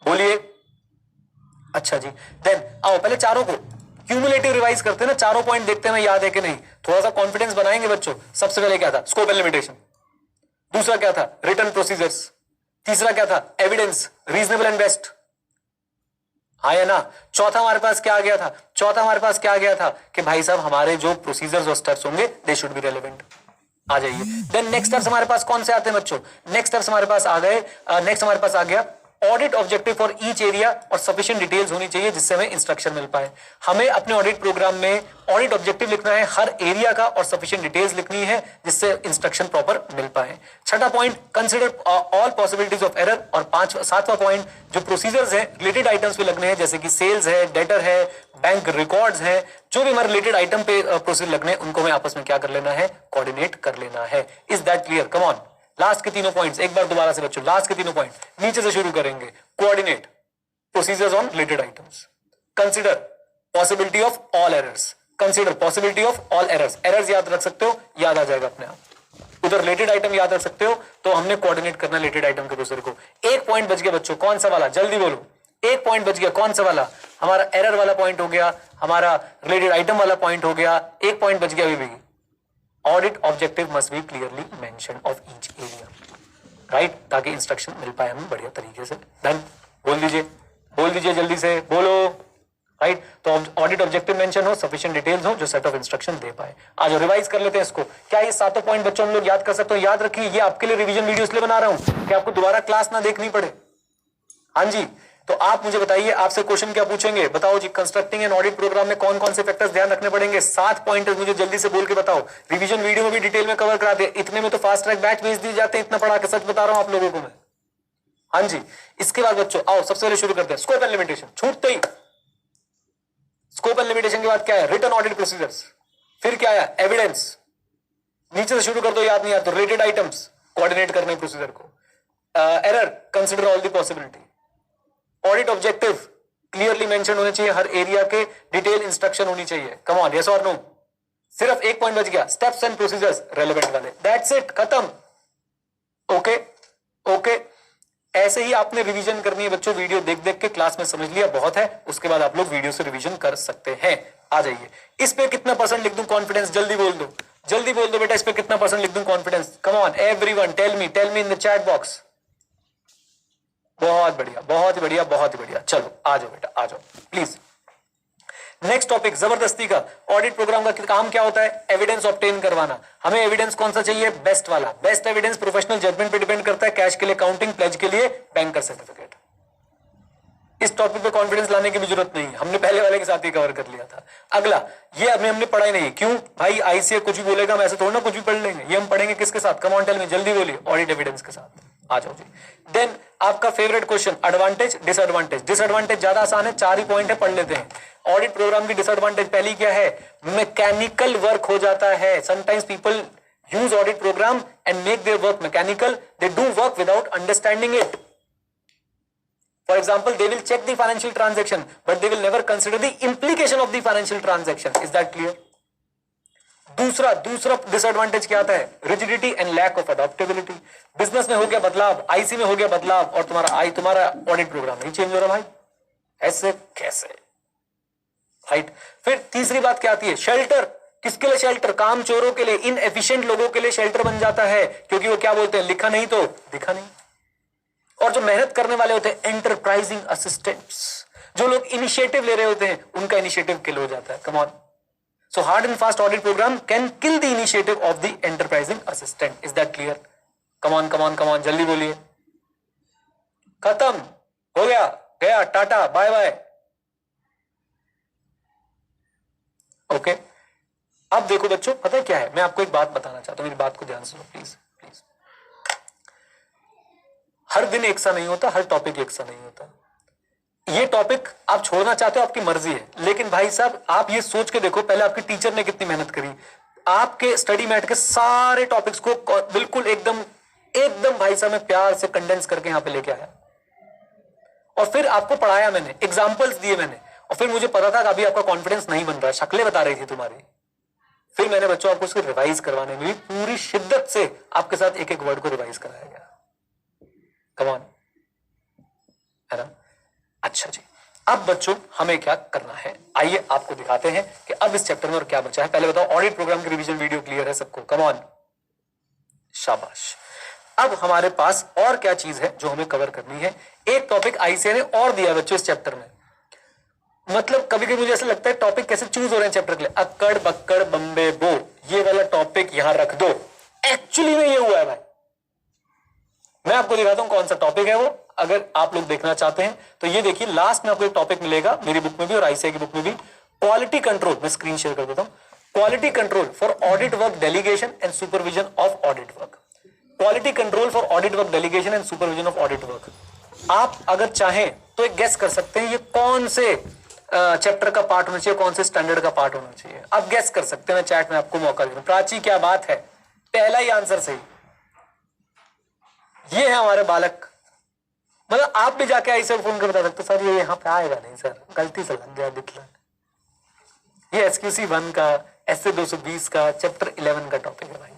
बोलिए। अच्छा जी, देन आओ पहले चारों को क्यूमुलेटिव रिवाइज करते हैं ना, चारों पॉइंट देखते हैं याद है कि नहीं, थोड़ा सा कॉन्फिडेंस बनाएंगे बच्चों। सबसे पहले क्या था? Scope and limitation. दूसरा क्या था? Return procedures. तीसरा क्या था? Evidence, reasonable and best. हाँ या ना? चौथा हमारे पास क्या आ गया था कि भाई साहब हमारे जो प्रोसीजर्स और स्टेप्स होंगे दे शुड बी रेलेवेंट। आ जाइए। देन नेक्स्ट स्टेप्स हमारे पास कौन से आते हैं बच्चों? नेक्स्ट हमारे पास आ गया audit objective for each area, और सफिशिएंट डिटेल्स होनी चाहिए जिससे हमें इंस्ट्रक्शन मिल पाए। हमें अपने ऑडिट प्रोग्राम में ऑडिट ऑब्जेक्टिव लिखना है हर एरिया का, और सफिशिएंट डिटेल्स लिखनी है जिससे इंस्ट्रक्शन प्रॉपर मिल पाए। छठा point, consider all possibilities of error. और 7वां पॉइंट, जो प्रोसीजर्स है रिलेटेड आइटम्स पे लगने हैं, जैसे कि सेल्स है, डेटर है, बैंक रिकॉर्ड्स है, जो भी हमारे रिलेटेड आइटम पे प्रोसीजर लगने हैं उनको हमें आपस में क्या कर लेना है? कोऑर्डिनेट कर लेना है। Is that clear? Come on, last के तीनों पॉइंट्स एक बार दोबारा से बच्चों, लास्ट के तीनों पॉइंट नीचे से शुरू करेंगे। Coordinate procedures on related items, consider possibility of all errors. Errors याद रख सकते हो, याद आ जाएगा अपने आप। उधर रिलेटेड आइटम याद रख सकते हो, तो हमने कोऑर्डिनेट करना रिलेटेड आइटम के प्रोसीजर को। एक पॉइंट बच गया बच्चों, कौन सा वाला? जल्दी बोलो, एक पॉइंट बच गया, कौन सा वाला? हमारा एरर वाला पॉइंट हो गया, हमारा रिलेटेड आइटम वाला पॉइंट हो गया, एक पॉइंट बच गया अभी भी। Audit objective must be clearly mention of each area, right, ताकि इंस्ट्रक्शन मिल पाए हमें बढ़िया तरीके से। डन, बोल दीजिए जल्दी से बोलो, राइट। तो ऑडिट ऑब्जेक्टिव मेंशन हो, सफिशिएंट डिटेल्स हो, जो सेट ऑफ इंस्ट्रक्शन दे पाए। आज रिवाइज कर लेते हैं इसको। क्या ये 7 पॉइंट बच्चों हम लोग याद कर सकते हो? याद रखिए, ये आपके लिए रिवीजन वीडियो इसलिए बना रहा हूं कि आपको दोबारा क्लास ना देखनी पड़े। हाँ जी, तो आप मुझे बताइए, आपसे क्वेश्चन क्या पूछेंगे? बताओ जी, कंस्ट्रक्टिंग एन ऑडिट प्रोग्राम में कौन कौन से फैक्टर्स ध्यान रखने पड़ेंगे? 7 पॉइंटर्स मुझे जल्दी से बोल के बताओ। रिवीजन वीडियो में भी डिटेल में कवर कराते हैं, इतने में तो फास्ट ट्रैक बैच भेज दिए जाते हैं, इतना पढ़ा के सच बता रहा हूं आप लोगों को मैं। हाँ जी, इसके बाद बच्चों आओ सबसे पहले शुरू करते हैं स्कोप एंड लिमिटेशन। छूटते ही स्कोप एंड लिमिटेशन के बाद क्या है? Return audit procedures. फिर क्या आया? एविडेंस। नीचे से शुरू कर दो, याद नहीं आता तो रिलेटेड आइटम्स, कोऑर्डिनेट करने प्रोसीजर को। Error, consider all the possibility. Audit objective clearly mention होने चाहिए, हर एरिया के डिटेल इंस्ट्रक्शन होनी चाहिए। कम ऑन, यस और नो? सिर्फ एक पॉइंट बच गया, स्टेप्स एंड प्रोसीजर्स रेलेवेंट वाले। दैट्स इट, खत्म। ओके, ऐसे ही आपने रिवीजन करनी है बच्चों। वीडियो देख देख के क्लास में समझ लिया, बहुत है, उसके बाद आप लोग वीडियो से रिवीजन कर सकते हैं। आ जाइए, इस पे कितना परसेंट लिख दूं कॉन्फिडेंस? जल्दी बोल दो बेटा, इस पे कितना परसेंट लिख दूं confidence? Come on everyone, tell me in the chat box. बहुत बढ़िया, बहुत ही बढ़िया। चलो आ जाओ बेटा, आ जाओ प्लीज। नेक्स्ट टॉपिक जबरदस्ती का। ऑडिट प्रोग्राम का काम क्या होता है? एविडेंस ऑब्टेन करवाना। हमें एविडेंस कौन सा चाहिए? बेस्ट वाला। बेस्ट एविडेंस प्रोफेशनल जजमेंट पे डिपेंड करता है, कैश के लिए काउंटिंग, प्लेज के लिए बैंकर सर्टिफिकेट। इस टॉपिक पे कॉन्फिडेंस लाने की भी जरूरत नहीं, हमने पहले वाले के साथ ही कवर कर लिया था। अगला, ये अभी हमने पढ़ा ही नहीं। क्यों भाई? आईसीए कुछ भी बोलेगा, हम ऐसे थोड़ा ना कुछ भी पढ़ लेंगे। ये हम पढ़ेंगे किसके साथ? कम ऑन टेल में, जल्दी बोलिए। ऑडिट एविडेंस के साथ। आ जाओ जी। देन आपका favourite question, advantage disadvantage. Disadvantage ज्यादा आसान है, 4 ही पॉइंट है, पढ़ लेते हैं। ऑडिट प्रोग्राम की डिसएडवांटेज पहली क्या है? मैकेनिकल वर्क हो जाता है। Sometimes people use audit programme and make their work mechanical. They do work without understanding it. For example, they will check the financial transaction, but they will never consider the implication of the financial transaction. Is that clear? दूसरा disadvantage क्या आता है? Rigidity and lack of adaptability. Business में हो गया बदलाव, IC में हो गया बदलाव, और तुम्हारा ऑडिट प्रोग्राम नहीं चेंज हो रहा भाई, ऐसे कैसे? राइट। फिर तीसरी बात क्या आती है? शेल्टर। किसके लिए शेल्टर? काम चोरों के लिए, इनएफिशिएंट लोगों के लिए शेल्टर बन जाता है, क्योंकि वो क्या बोलते हैं? लिखा नहीं तो दिखा नहीं। और जो मेहनत करने वाले होते हैं, एंटरप्राइजिंग असिस्टेंट्स, जो लोग इनिशिएटिव ले रहे होते हैं, उनका इनिशिएटिव किल हो जाता है। Come on. So hard and fast audit programme can kill the initiative of the enterprising assistant. Is that clear? Come on come on come on, जल्दी बोलिए। खत्म हो गया, गया, टाटा बाय बाय। ओके, अब देखो बच्चों, पता है क्या है? मैं आपको एक बात बताना चाहता हूं, मेरी बात को ध्यान से सुनो प्लीज। हर दिन एक सा नहीं होता, हर टॉपिक एक सा नहीं होता। ये टॉपिक आप छोड़ना चाहते हो, आपकी मर्जी है, लेकिन भाई साहब आप ये सोच के देखो, पहले आपके टीचर ने कितनी मेहनत करी। आपके स्टडी मैट के सारे टॉपिक्स को बिल्कुल एकदम भाई साहब मैं प्यार से कंडेंस करके यहां पे लेके आया, और फिर आपको पढ़ाया मैंने, एग्जाम्पल्स दिए मैंने, और फिर मुझे पता था कि अभी आपका कॉन्फिडेंस नहीं बन रहा, शक्लें बता रही थी तुम्हारी। फिर मैंने बच्चों आपको उसको रिवाइज करवाने में भी पूरी शिद्दत से आपके साथ एक एक वर्ड को रिवाइज कराया गया। कम ऑन, है ना? अच्छा जी, अब बच्चों हमें क्या करना है, आइए आपको दिखाते हैं कि अब इस चैप्टर में और क्या बचा है। पहले बताओ, ऑडिट प्रोग्राम की रिवीजन वीडियो क्लियर है सबको? कम ऑन, शाबाश। अब हमारे पास और क्या चीज है जो हमें कवर करनी है? एक टॉपिक आईसीए ने और दिया बच्चों इस चैप्टर में। मतलब कभी कभी मुझे ऐसा लगता है टॉपिक कैसे चूज हो रहे हैं चैप्टर के लिए। अक्कड़ बक्कड़ बम्बे बो, ये वाला टॉपिक यहां रख दो। एक्चुअली में ये हुआ है भाई, मैं आपको दिखाता हूं कौन सा टॉपिक है वो, अगर आप लोग देखना चाहते हैं तो ये देखिए, लास्ट में आपको एक टॉपिक मिलेगा मेरी बुक में भी और आईसीआई की बुक में भी, क्वालिटी कंट्रोल। मैं स्क्रीन शेयर कर देता हूं। Quality control for audit work delegation and supervision of audit work. Quality control for audit work delegation and supervision of audit work. आप अगर चाहें तो एक गेस कर सकते हैं ये कौन से चैप्टर का पार्ट होना चाहिए, कौन से स्टैंडर्ड का पार्ट होना चाहिए। आप गेस कर सकते हैं, मैं चैट में आपको मौका दे रहा हूं। प्राची क्या बात है, पहला ही आंसर सही। ये है हमारे बालक, मतलब आप भी जाके ऐसे फोन कर बता सकते सर ये यहां पे आएगा नहीं सर, गलती से लग गया दिखला। ये एसक्यूसी 1 का, एसए 220 का, चैप्टर 11 का टॉपिक है भाई।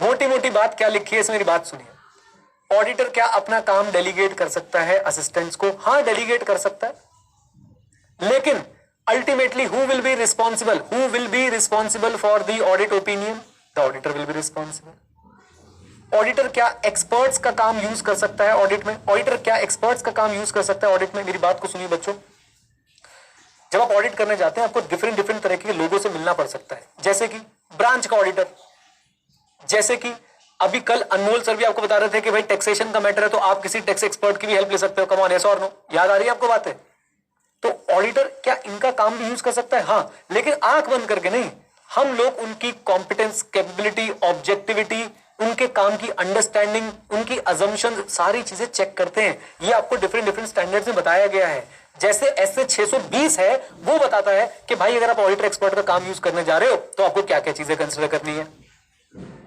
मोटी मोटी बात क्या लिखी है, मेरी बात सुनिए। ऑडिटर क्या अपना काम डेलीगेट कर सकता है असिस्टेंट्स को? हाँ, डेलीगेट कर सकता है, लेकिन ultimately who will be responsible? Who will be responsible for the audit opinion? The auditor will be responsible. Auditor क्या एक्सपर्ट्स का काम यूज कर सकता है ऑडिट में? ऑडिटर क्या एक्सपर्ट्स का काम यूज कर सकता है ऑडिट में? मेरी बात को सुनिए बच्चों, जब आप ऑडिट करने जाते हैं आपको डिफरेंट तरह के लोगों से मिलना पड़ सकता है, जैसे कि ब्रांच का ऑडिटर, जैसे कि अभी कल अनमोल सर भी आपको बता रहे थे कि भाई टैक्सेशन का मैटर है तो आप किसी टैक्स एक्सपर्ट की भी हेल्प ले सकते हो। कम ऑन, यस और नो? याद आ रही है आपको बातें? तो ऑडिटर क्या इनका काम भी यूज कर सकता है? हाँ, लेकिन आंख बंद करके नहीं। हम लोग उनकी कॉम्पिटेंस, कैपेबिलिटी, ऑब्जेक्टिविटी, उनके काम की अंडरस्टैंडिंग, उनकी अजम्पशन, सारी चीजें चेक करते हैं। ये आपको डिफरेंट स्टैंडर्ड्स में बताया गया है। जैसे एसए 620 है, वो बताता है कि भाई अगर आप ऑडिटर एक्सपर्ट का काम यूज करने जा रहे हो तो आपको क्या क्या चीजें कंसिडर करनी है।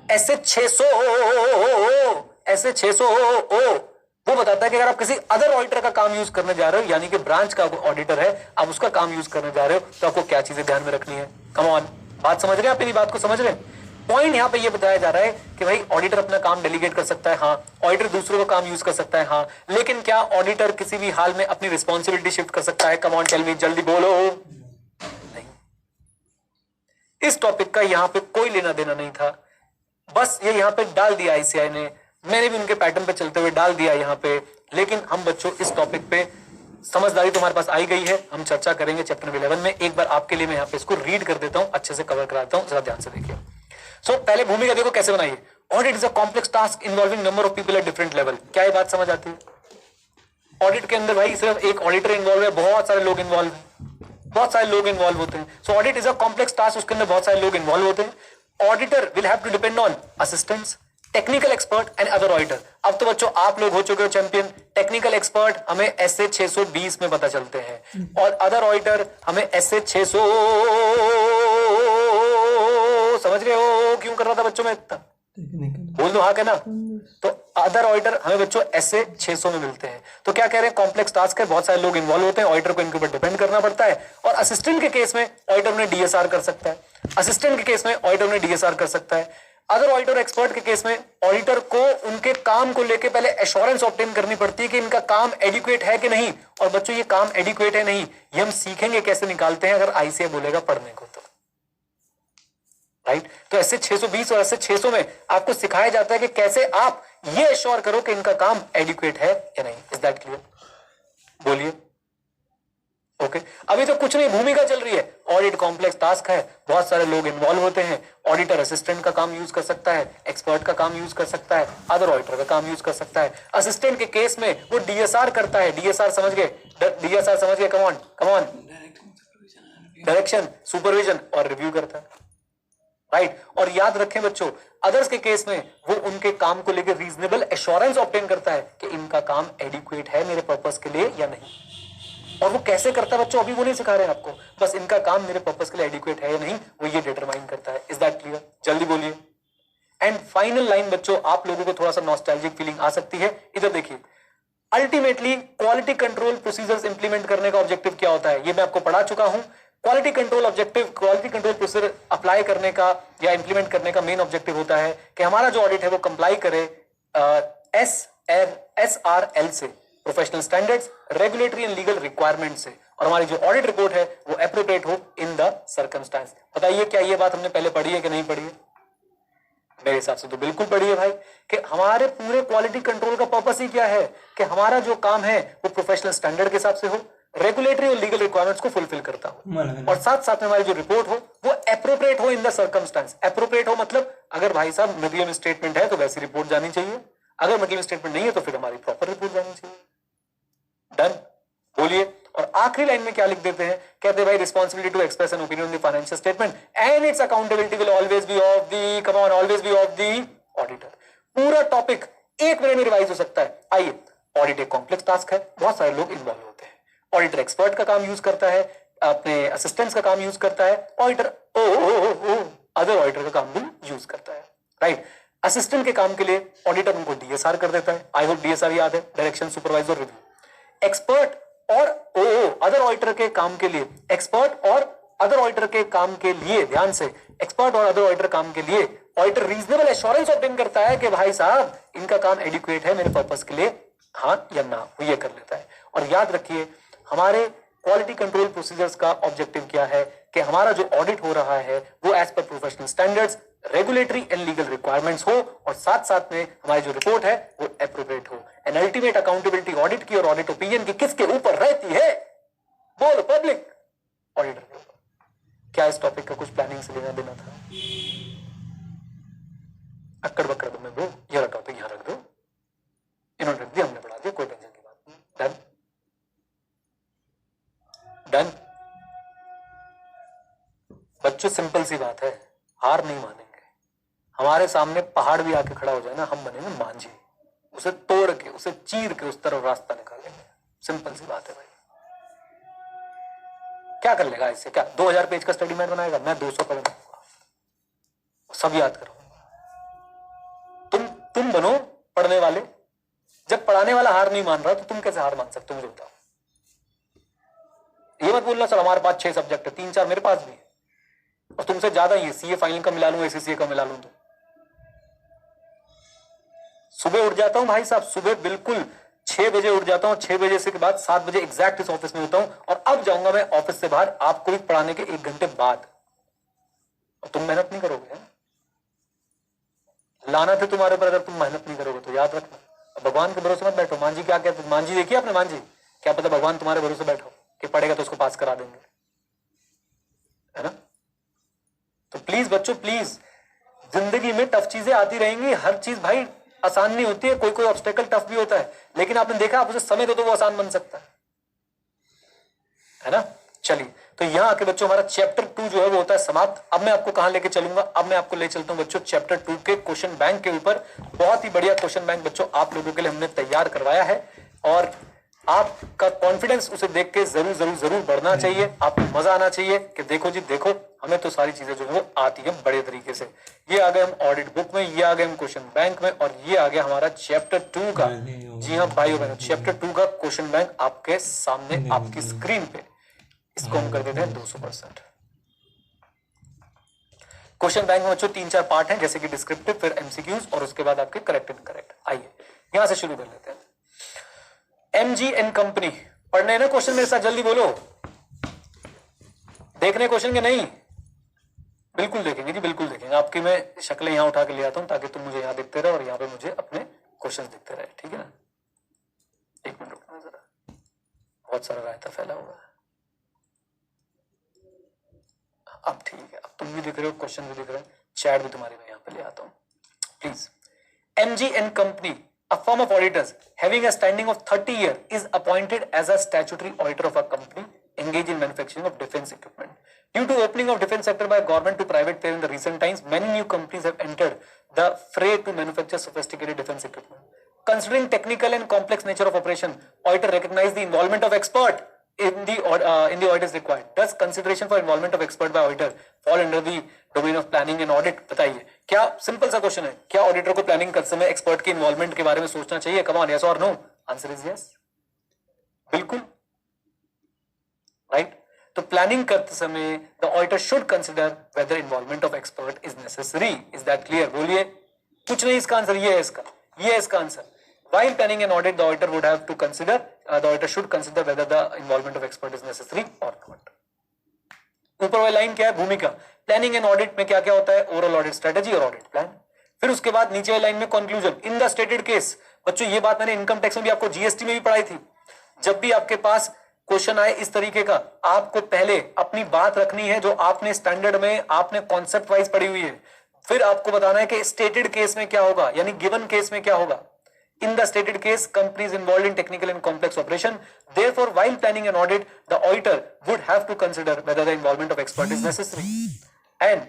ऐसे 600 वो बताता है कि अगर आप किसी अदर ऑडिटर का काम यूज करने जा रहे हो, यानी कि ब्रांच का ऑडिटर है, आप उसका काम यूज करने जा रहे हो तो आपको क्या चीजें ध्यान में रखनी है। कम ऑन, बात समझ रहे हैं आप? मेरी बात को समझ रहे हैं? पॉइंट यहां पे ये बताया जा रहा है कि भाई ऑडिटर अपना काम डेलीगेट कर सकता है, हाँ। ऑडिटर दूसरों का काम यूज कर सकता है, हाँ। लेकिन क्या ऑडिटर किसी भी हाल में अपनी रिस्पॉन्सिबिलिटी शिफ्ट कर सकता है? कम ऑन, टेल मी, जल्दी बोलो। नहीं। इस टॉपिक का यहां पे कोई लेना देना नहीं था, बस ये यहां पे डाल दिया आईसीआई ने, मैंने भी उनके पैटर्न पे चलते हुए डाल दिया यहां पे। लेकिन हम बच्चों इस टॉपिक पे समझदारी तुम्हारे पास आई गई है। हम चर्चा करेंगे चैप्टर नंबर 11 में। एक बार आपके लिए मैं यहाँ पे इसको रीड कर देता हूँ, अच्छे से कवर कराता हूँ, जरा ध्यान से देखिए। सो पहले भूमिका देखो कैसे बनाइए। Audit is a complex task involving number of people at different level. क्या ये बात समझ आती है? ऑडिट के अंदर भाई सिर्फ एक ऑडिटर इन्वॉल्व है, बहुत सारे लोग इन्वॉल्व होते हैं। So audit is a complex task, उसके अंदर बहुत सारे लोग इन्वॉल्व होते हैं। Auditor will have to depend on assistants, technical expert and other auditor. अब तो बच्चों आप लोग हो चुके हो चैंपियन। टेक्निकल एक्सपर्ट हमें एसए 620 में पता चलते हैं और अदर ऑडिटर हमें एसए 600। समझ रहे हो क्यों कर रहा था बच्चों में इतना? बोल दो हाँ के ना। तो अदर ऑडिटर हमें बच्चों एसए 600 में मिलते हैं। तो क्या कह रहे हैं, कॉम्प्लेक्स टास्क है, बहुत सारे लोग इन्वॉल्व होते हैं, ऑडिटर को इनके ऊपर डिपेंड करना पड़ता है। और असिस्टेंट के केस में ऑडिटर ने डीएसआर कर सकता है, असिस्टेंट के केस में ऑडिटर ने डीएसआर कर सकता है। अदर ऑडिटर एक्सपर्ट के केस में ऑडिटर को उनके काम को लेकर पहले एश्योरेंस ऑब्टेन करनी पड़ती है कि इनका काम एडिक्वेट है कि नहीं। और बच्चों ये काम एडिक्वेट है नहीं, ये हम सीखेंगे कैसे निकालते हैं अगर आईसीए बोलेगा पढ़ने को तो। राइट, तो ऐसे 620 और ऐसे 600 में आपको सिखाया जाता है कि कैसे आप ये एश्योर करो कि इनका काम एडिक्वेट है या नहीं। Is that clear? बोलिए। ओके, अभी तो कुछ नहीं, भूमिका चल रही है। ऑडिट कॉम्प्लेक्स टास्क है, बहुत सारे लोग इन्वॉल्व होते हैं। ऑडिटर असिस्टेंट का काम यूज कर सकता है, एक्सपर्ट का काम यूज कर सकता है, अदर ऑडिटर का काम यूज कर सकता है। असिस्टेंट के केस में वो डीएसआर करता है। डीएसआर समझ गए? डीएसआर समझ गए? कम ऑन, डायरेक्शन, सुपरविजन और रिव्यू करता है। राइट, और याद रखें बच्चों, अदर्स के केस में वो उनके काम को लेकर रीजनेबल एश्योरेंस ऑब्टेन करता है कि इनका काम एडिक्वेट है मेरे पर्पस के लिए या नहीं। और वो कैसे करता है बच्चों, अभी वो नहीं सिखा रहे हैं आपको, बस इनका काम मेरे पर्पस के लिए एडिक्वेट है या नहीं वो ये डिटरमाइन करता है। Is that clear? जल्दी बोलिए। एंड फाइनल लाइन बच्चों, आप लोगों को थोड़ा सा नॉस्टैल्जिक फीलिंग आ सकती है। इधर देखिए, ultimately quality control procedures implement करने का ऑब्जेक्टिव क्या होता है ये मैं आपको पढ़ा चुका हूं। क्वालिटी कंट्रोल प्रोसीजर अप्लाई करने का या इंप्लीमेंट करने का मेन ऑब्जेक्टिव होता है कि हमारा जो ऑडिट है वो कंप्लाई करे SRL से, professional standards, regulatory and legal requirement से, और हमारी जो ऑडिट रिपोर्ट है वो एप्रोप्रिएट हो इन द सर्कमस्टांस। बताइए क्या ये बात हमने पहले पढ़ी है कि नहीं पढ़ी है? मेरे हिसाब से तो बिल्कुल पढ़ी है भाई। कि हमारे पूरे क्वालिटी कंट्रोल का पर्पस ही क्या है कि हमारा जो काम है वो प्रोफेशनल स्टैंडर्ड के हिसाब से हो, रेगुलेटरी और लीगल रिक्वायरमेंट्स को फुलफिल करता हो, और साथ साथ में हमारी जो रिपोर्ट हो वो एप्रोप्रिएट हो इन द सर्कमस्टांस। एप्रोप्रिएट हो मतलब अगर भाई साहब मिडियम स्टेटमेंट है तो वैसी रिपोर्ट जानी चाहिए, अगर मिडियम स्टेटमेंट नहीं है तो फिर हमारी प्रॉपर रिपोर्ट जानी चाहिए। डन? बोलिए। और आखिरी लाइन में क्या लिख देते हैं, कहते हैं भाई responsibility to express an opinion on the financial statement and its accountability will always be of the, come on, always be of the auditor. पूरा टॉपिक 1 मिनट में रिवाइज हो सकता है। आइए, ऑडिट एक कॉम्प्लेक्स टास्क है, बहुत सारे लोग इन्वॉल्व होते हैं। ऑडिटर एक्सपर्ट का काम यूज करता है, अपने असिस्टेंट्स का काम यूज करता है, ऑडिटर अदर ऑडिटर का काम भी यूज करता है। राइट, असिस्टेंट के काम के लिए ऑडिटर उनको डीएसआर कर देता है। आई होप डीएसआर याद है, डायरेक्शन, सुपरवाइजर, रिव्यू। एक्सपर्ट और अदर ऑडिटर के काम के लिए, एक्सपर्ट और अदर ऑडिटर के काम के लिए, ध्यान से, एक्सपर्ट और अदर ऑडिटर काम के लिए ऑडिटर रीजनेबल एश्योरेंस ऑब्टेन करता है कि भाई साहब इनका काम एडिक्वेट है मेरे पर्पस के लिए, हाँ या ना, वो ये कर लेता है। और याद रखिए हमारे क्वालिटी कंट्रोल प्रोसीजर्स का ऑब्जेक्टिव क्या है कि हमारा जो ऑडिट हो रहा है वो as per professional standards, regulatory and legal requirements हो, और साथ साथ में हमारी जो रिपोर्ट है वो एप्रोप्रिएट हो। एंड अल्टीमेट अकाउंटेबिलिटी ऑडिट की और ऑडिट ओपिनियन की किसके ऊपर रहती है? बोलो, पब्लिक, ऑडिटर के ऊपर। क्या इस टॉपिक का कुछ प्लानिंग से लेना देना था? अक्कड़ बक्कड़ में ब्रो, ये टॉपिक यहां रख दो, इन्होंने रख दिया, हमने पढ़ा दिया, कोई टेंशन की बात नहीं। डन? डन? बच्चों सिंपल सी बात है, हार नहीं मानेंगे। हमारे सामने पहाड़ भी आके खड़ा हो जाए ना, हम बनेंगे मांझी, उसे तोड़ के, उसे चीर के उस तरफ रास्ता निकालेंगे। सिंपल सी बात है भाई। क्या कर लेगा इससे? क्या 2000 पेज का स्टडी मैट बनाएगा? मैं 200 का बनाऊंगा, सब याद करूंगा। तुम बनो पढ़ने वाले। जब पढ़ाने वाला हार नहीं मान रहा तो तुम कैसे हार मान सकते हो? मुझे बताओ। ये मत बोलना सर हमारे पास 6 सब्जेक्ट है, 3-4 मेरे पास भी है, और तुमसे ज्यादा ही सीए फाइनल का मिला लूं, एसीसीए का मिला लूं तो। सुबह उठ जाता हूं भाई साहब, सुबह बिल्कुल 6 बजे उठ जाता हूं, 6 बजे से के बाद 7 बजे एग्जैक्ट इस ऑफिस में होता हूं, और अब जाऊंगा मैं ऑफिस से बाहर आपको भी पढ़ाने के 1 घंटे बाद। और तुम मेहनत नहीं करोगे, लानत है तुम्हारे ऊपर अगर तुम मेहनत नहीं करोगे तो। याद रखना, भगवान के भरोसे मत बैठो। मांझी क्या कहते? मांझी देखिए आपने? मांझी क्या पता भगवान तुम्हारे भरोसे बैठा हो कि पढ़ेगा तो उसको पास करा देंगे, है ना। तो प्लीज बच्चों, प्लीज, जिंदगी में टफ चीजें आती रहेंगी, हर चीज भाई आसान नहीं होती है, कोई कोई ऑब्स्टेकल टफ भी होता है, लेकिन आपने देखा आप उसे समय दो तो वो आसान बन सकता है ना। चलिए, तो यहां आके बच्चों हमारा चैप्टर 2 जो है वो होता है समाप्त। अब मैं आपको कहां लेके चलूंगा, अब मैं आपको ले चलता हूं बच्चों चैप्टर 2 के क्वेश्चन बैंक के ऊपर। बहुत ही बढ़िया क्वेश्चन बैंक बच्चों आप लोगों के लिए हमने तैयार करवाया है, और आपका कॉन्फिडेंस उसे देख के जरूर जरूर जरूर बढ़ना चाहिए, आपको मजा आना चाहिए कि देखो जी देखो, हमें तो सारी चीजें जो है वो आती है बड़े तरीके से। ये आ गए हम ऑडिट बुक में, ये आ गए हम क्वेश्चन बैंक में, और ये आ गया हमारा चैप्टर 2 का, जी हाँ भाइयों बहनों, चैप्टर 2 का क्वेश्चन बैंक आपके सामने आपकी स्क्रीन पे। इसको हम कर देते हैं 200%। क्वेश्चन बैंक में बच्चों 3-4 पार्ट हैं, जैसे कि डिस्क्रिप्टिव, फिर एमसीक्यूज, और उसके बाद आपके करेक्ट इनकरेक्ट। आइए यहां से शुरू कर लेते हैं। एमजी एंड कंपनी, पढ़ने ना क्वेश्चन मेरे साथ, जल्दी बोलो। देखने क्वेश्चन के नहीं? बिल्कुल देखेंगे जी, बिल्कुल देखेंगे। आपकी मैं शक्लें यहां उठा के ले आता हूं ताकि तुम मुझे यहां दिखते रहे और यहां पे मुझे अपने क्वेश्चन दिखते रहे, ठीक है ना। एक मिनट रुकना जरा, बहुत सारा रायता फैला हुआ है। अब ठीक है, अब तुम भी दिख रहे हो, क्वेश्चन भी दिख रहे हैं, चैट भी तुम्हारी मैं यहां पे ले आता हूं please. MG and company, a firm of auditors having a standing of 30 years is appointed as a statutory auditor of a company engaged in manufacturing of defense equipment. Due to opening of defense sector by government to private player in the recent times, many new companies have entered the fray to manufacture sophisticated defense equipment. Considering technical and complex nature of operation, auditor recognize the involvement of expert in the audit is required. Does consideration for involvement of expert by auditor fall under the domain of planning and audit? बताइए, क्या simple सा question है, क्या auditor को planning करते समय expert के involvement के बारे में सोचना चाहिए? कम ऑन, यस और नो? आंसर इज यस, बिल्कुल राइट। तो प्लानिंग करते समय the auditor should consider whether involvement of expert is necessary. Is that clear? बोलिए। कुछ नहीं इसका आंसर, ये है इसका, ये है इसका answer. While planning an audit, the auditor would have to consider, the auditor should consider whether the involvement of expert is necessary or not. ऊपर वाली लाइन क्या है? भूमिका। प्लानिंग एंड ऑडिट में क्या क्या होता है? ओवरऑल ऑडिट स्ट्रेटेजी और ऑडिट प्लान। फिर उसके बाद नीचे वाली लाइन में conclusion. In the stated case, बच्चों ये बात मैंने इनकम टैक्स में भी आपको, जीएसटी में भी पढ़ाई थी। जब भी आपके पास क्वेश्चन आए इस तरीके का, आपको पहले अपनी बात रखनी है जो आपने स्टैंडर्ड में आपने कॉन्सेप्ट वाइज पढ़ी हुई है, फिर आपको बताना है कि स्टेटेड केस में क्या होगा, यानी गिवन केस में क्या होगा। In the stated case, company is involved in technical and complex operation. Therefore, while planning an audit, the auditor would have to consider whether the involvement of expert is necessary. And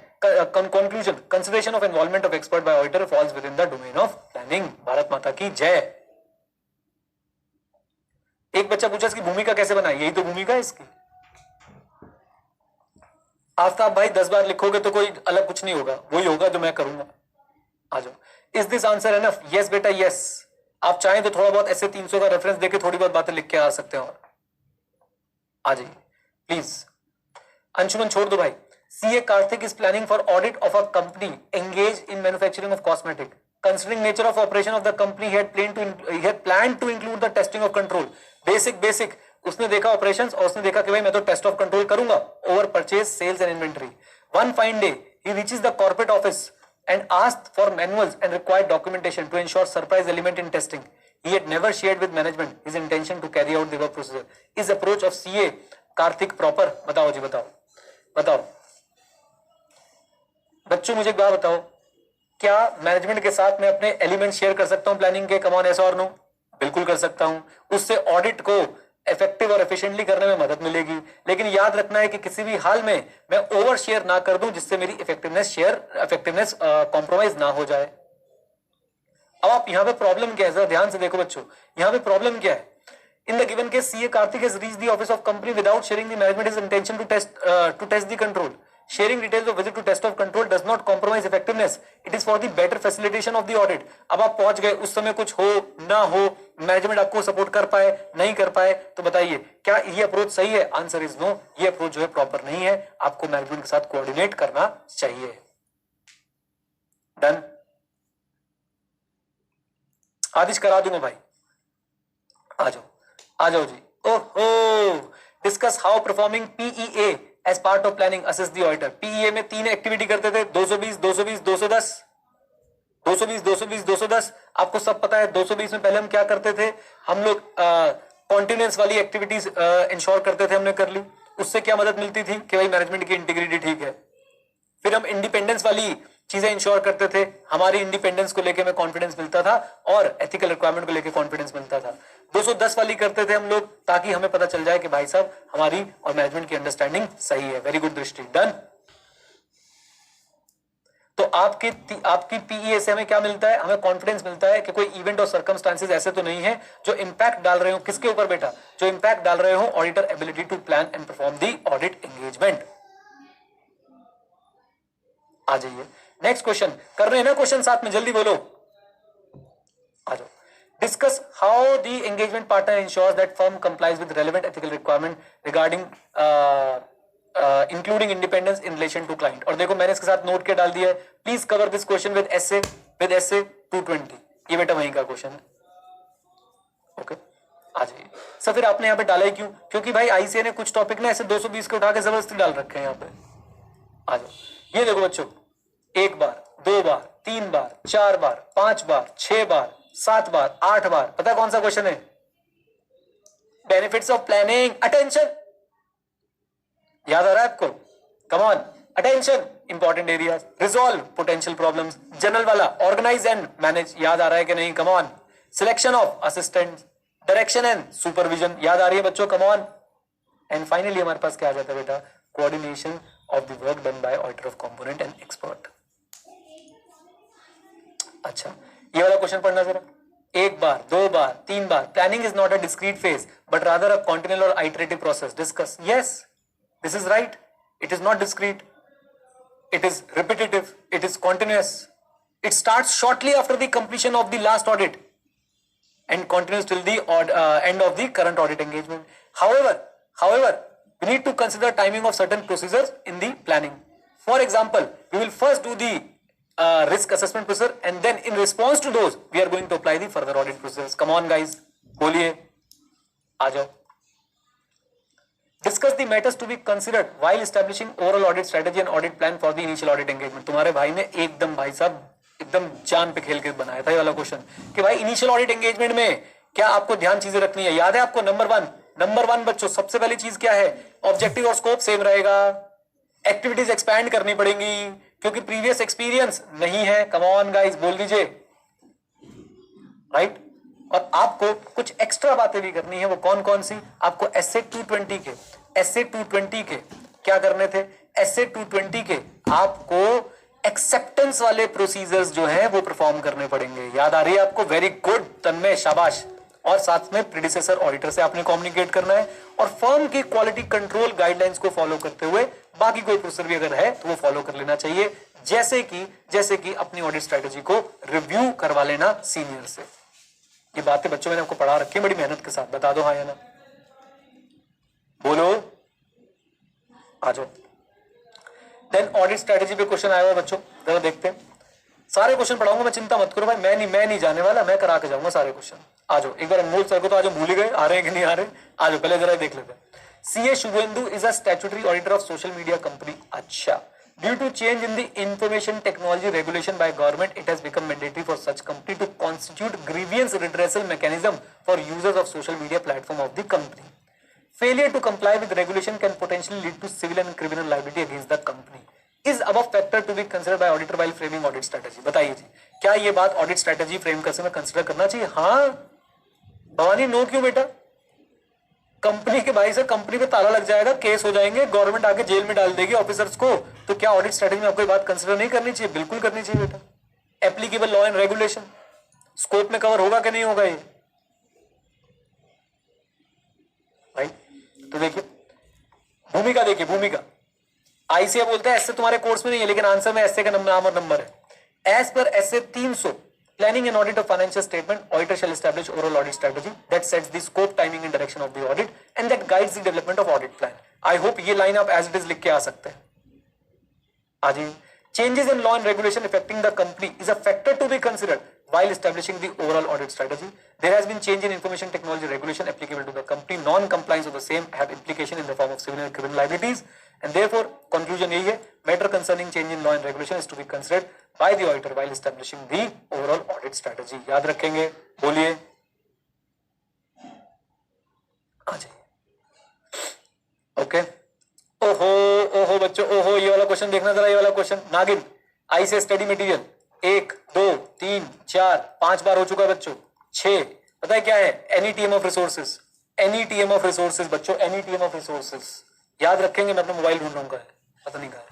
conclusion, consideration of involvement of expert by auditor falls within the domain of planning. Bharat माता की जय। एक बच्चा पूछा इसकी भूमिका कैसे बनाई, यही तो भूमिका है इसकी। आफ्ताब भाई 10 बार लिखोगे तो कोई अलग कुछ नहीं होगा, वही होगा जो मैं करूंगा। आ जाओ। Is this answer enough? Yes बेटा यस। आप चाहें तो थोड़ा बहुत ऐसे 300 का रेफरेंस देके थोड़ी बहुत बातें लिख के आ सकते हो। आ जाइए प्लीज। अंशुमन छोड़ दो भाई। CA Kartik is planning for audit of a company engage in manufacturing of cosmetic. Considering nature of operation of the company he had planned to include the testing of control. Basic उसने देखा operations और उसने देखा कि भाई मैं तो test of control करूंगा over purchase, sales and inventory. One fine day he reaches the corporate office and asked for manuals and required documentation to ensure surprise element in testing. He had never shared with management his intention to carry out the work procedure. Is approach of CA Kartik proper? बताओ जी, बताओ बच्चों, मुझे एक बात बताओ, क्या management के साथ मैं अपने एलिमेंट शेयर कर सकता हूं प्लानिंग के? कम ऑन, यस और नो? बिल्कुल कर सकता हूं। उससे ऑडिट को इफेक्टिव और एफिशिएंटली करने में मदद मिलेगी, लेकिन याद रखना है कि किसी भी हाल में मैं ओवर शेयर ना कर दूं जिससे मेरी इफेक्टिवनेस कॉम्प्रोमाइज ना हो जाए। अब आप यहां पे प्रॉब्लम क्या है, जरा ध्यान से देखो बच्चों, यहां पे प्रॉब्लम क्या है। In the given case CA Kartik has reached the office of company without sharing the management his intention to test the control. Sharing details of visit to test of control does not compromise effectiveness. It is for the better facilitation of the audit. अब आप पहुंच गए, उस समय कुछ हो ना हो, मैनेजमेंट आपको सपोर्ट कर पाए नहीं कर पाए, तो बताइए क्या ये अप्रोच सही है? Answer is no. ये अप्रोच जो है प्रॉपर नहीं है, आपको मैनेजमेंट के साथ कोऑर्डिनेट करना चाहिए। डन? आदिश करा दूंगा भाई, आ जाओ जी। ओहो, discuss how performing PEA as part of planning assess the auditor. PEA में 3 एक्टिविटी करते थे, 220, 220, 210, 220, 220, 210। आपको सब पता है 220 में पहले हम क्या करते थे, हम लोग कॉन्टिन्यूस वाली एक्टिविटीज इंश्योर करते थे, हमने कर ली, उससे क्या मदद मिलती थी कि भाई मैनेजमेंट की इंटीग्रिटी ठीक है। फिर हम इंडिपेंडेंस वाली चीजें इंश्योर करते थे, हमारी इंडिपेंडेंस को लेके हमें कॉन्फिडेंस मिलता था और एथिकल रिक्वायरमेंट को लेके कॉन्फिडेंस मिलता था। 210 वाली करते थे हम लोग ताकि हमें पता चल जाए कि भाई साहब हमारी और मैनेजमेंट की अंडरस्टैंडिंग सही है। वेरी गुड दृष्टि, डन। तो आपकी पीईए से हमें क्या मिलता है? हमें कॉन्फिडेंस मिलता है कि कोई इवेंट और सर्कमस्टांसेस ऐसे तो नहीं है जो इंपैक्ट डाल रहे हो किसके ऊपर बेटा, जो इंपैक्ट डाल रहे हो auditor ability to plan and perform the audit engagement. आ जाइए नेक्स्ट क्वेश्चन कर रहे हैं ना, क्वेश्चन साथ में जल्दी बोलो, आ जाओ। Discuss how the engagement partner ensures that firm complies with relevant ethical requirement regarding including independence in relation to client. और देखो मैंने इसके साथ नोट के डाल दिया है, please cover this question with S A 220। ये बेटा वहीं का क्वेश्चन है, ओके आ जाइए सर। फिर आपने यहाँ पे डाला ही क्यों? क्योंकि भाई आईसीए ने कुछ टॉपिक ना ऐसे 220 के उठा के जबरदस्ती डाल रखे हैं यहाँ पे। आ जाओ, ये देखो बच्चों, 1 बार 2 बार 3 बार 4 बार 5 बार 6 बार 7 बार 8 बार, पता है कौन सा क्वेश्चन है? Benefits of planning. अटेंशन, याद आ रहा है आपको? Come on, attention, important areas, resolve potential problems, general वाला ऑर्गेनाइज एंड मैनेज, याद आ रहा है कि नहीं? Come on, selection of assistant, direction and supervision, याद आ रही है बच्चों? Come on. एंड फाइनली हमारे पास क्या आ जाता है बेटा? Coordination of the work done by auditor of component and expert. अच्छा, ये वाला क्वेश्चन पढ़ना जरा। 1 बार 2 बार 3 बार, planning is not a discrete phase but rather a continual और iterative process. Discuss. Yes, this is right. It is not discrete. It is repetitive. It is continuous. It starts shortly after the completion of the last audit and continues till the end of the current audit engagement. However, we need to consider timing of certain procedures in the planning. For example, we will first do the risk assessment procedure and then in response to those, we are going to apply the further audit procedures. Come on guys, बोलिए, आ जाओ। Discuss the matters to be considered while establishing overall audit strategy and audit plan for the initial audit engagement. तुम्हारे भाई ने एकदम भाई साहब एकदम जान पे खेल के बनाया था ये वाला क्वेश्चन कि भाई इनिशियल ऑडिट एंगेजमेंट में क्या आपको ध्यान चीजें रखनी है। याद है आपको? नंबर वन बच्चों, सबसे पहली चीज क्या है? ऑब्जेक्टिव और स्कोप सेम रहेगा, एक्टिविटीज एक्सपैंड करनी पड़ेंगी क्योंकि प्रीवियस एक्सपीरियंस नहीं है। कम ऑन गाइस, बोल दीजिए, राइट। और आपको कुछ एक्स्ट्रा बातें भी करनी है। वो कौन कौन सी? आपको एसए 220 के क्या करने थे? एसए 220 के आपको एक्सेप्टेंस वाले प्रोसीजर्स जो है वो परफॉर्म करने पड़ेंगे। याद आ रही है आपको? वेरी गुड तन्मय, शाबाश। और साथ में प्रेडिसेसर ऑडिटर से आपने कम्युनिकेट करना है और फर्म की क्वालिटी कंट्रोल गाइडलाइंस को फॉलो करते हुए बाकी कोई प्रोसीजर भी अगर है तो वो फॉलो कर लेना चाहिए, जैसे कि अपनी ऑडिट स्ट्रेटेजी को रिव्यू करवा लेना सीनियर से। ये बातें बच्चों मैंने आपको पढ़ा रखी है बड़ी मेहनत के साथ, बता दो हाँ या ना, बोलो, आ जाओ। देन ऑडिट स्ट्रेटेजी पे क्वेश्चन आया हुआ बच्चों, जरा देखते हैं। सारे क्वेश्चन पढ़ाऊंगा मैं, चिंता मत करो भाई, मैं नहीं जाने वाला, मैं करा के जाऊंगा सारे क्वेश्चन। आ जाओ एक बार अनमोल सर को तो आज भूल ही गए, आ रहे हैं कि नहीं आ रहे? आ जाओ पहले जरा देख लेते हैं। CA Shubhendu is a statutory auditor of social media company. अच्छा, due to change in the information technology regulation by government, it has become mandatory for such company to constitute grievance redressal mechanism for users of social media platform of the company. Failure to comply with regulation can potentially lead to civil and criminal liability against the company. Is above factor to be considered by auditor while framing audit strategy? बताइए जी, क्या ये बात audit strategy frame करते समय consider करना चाहिए? हाँ Bhavani, no क्यों बेटा? कंपनी के भाई से कंपनी पे ताला लग जाएगा, केस हो जाएंगे, गवर्नमेंट आके जेल में डाल देगी ऑफिसर्स को, तो क्या ऑडिट स्ट्रेटेजी में आपको ये बात कंसिडर नहीं करनी चाहिए? बिल्कुल करनी चाहिए बेटा। Applicable law and regulation scope में कवर होगा कि नहीं होगा ये, राइट? तो देखिए भूमिका, देखिए भूमिका आईसीए बोलते हैं ऐसे तुम्हारे कोर्स में नहीं है, लेकिन आंसर में ऐसे का नाम और नंबर है। एज पर ऐसे 300 planning and audit of financial statement, auditor shall establish overall audit strategy that sets the scope, timing and direction of the audit and that guides the development of audit plan. I hope ये line आप as it is लिख के आ सकते हैं। आजी, changes in law and regulation affecting the company is a factor to be considered while establishing the overall audit strategy. There has been change in information technology regulation applicable to the company. Non-compliance of the same have implication in the form of civil and criminal liabilities. And therefore, conclusion यही है, matter concerning change in law and regulation is to be considered by the auditor while establishing the overall audit strategy. याद रखेंगे, बोलिए, आ जाइए। Okay, ओहो ओहो बच्चों, ओहो ये वाला क्वेश्चन देखना जरा, ये वाला क्वेश्चन। नागिन आई से स्टडी मटेरियल 1 2 3 4 5 बार हो चुका बच्चों। 6 पता है क्या है? Any TM of resources, any TM of resources बच्चों, एनी टीएम ऑफ रिसोर्सेज याद रखेंगे। मैं अपना मोबाइल ढूंढ रहा हूँ, पता नहीं कहा।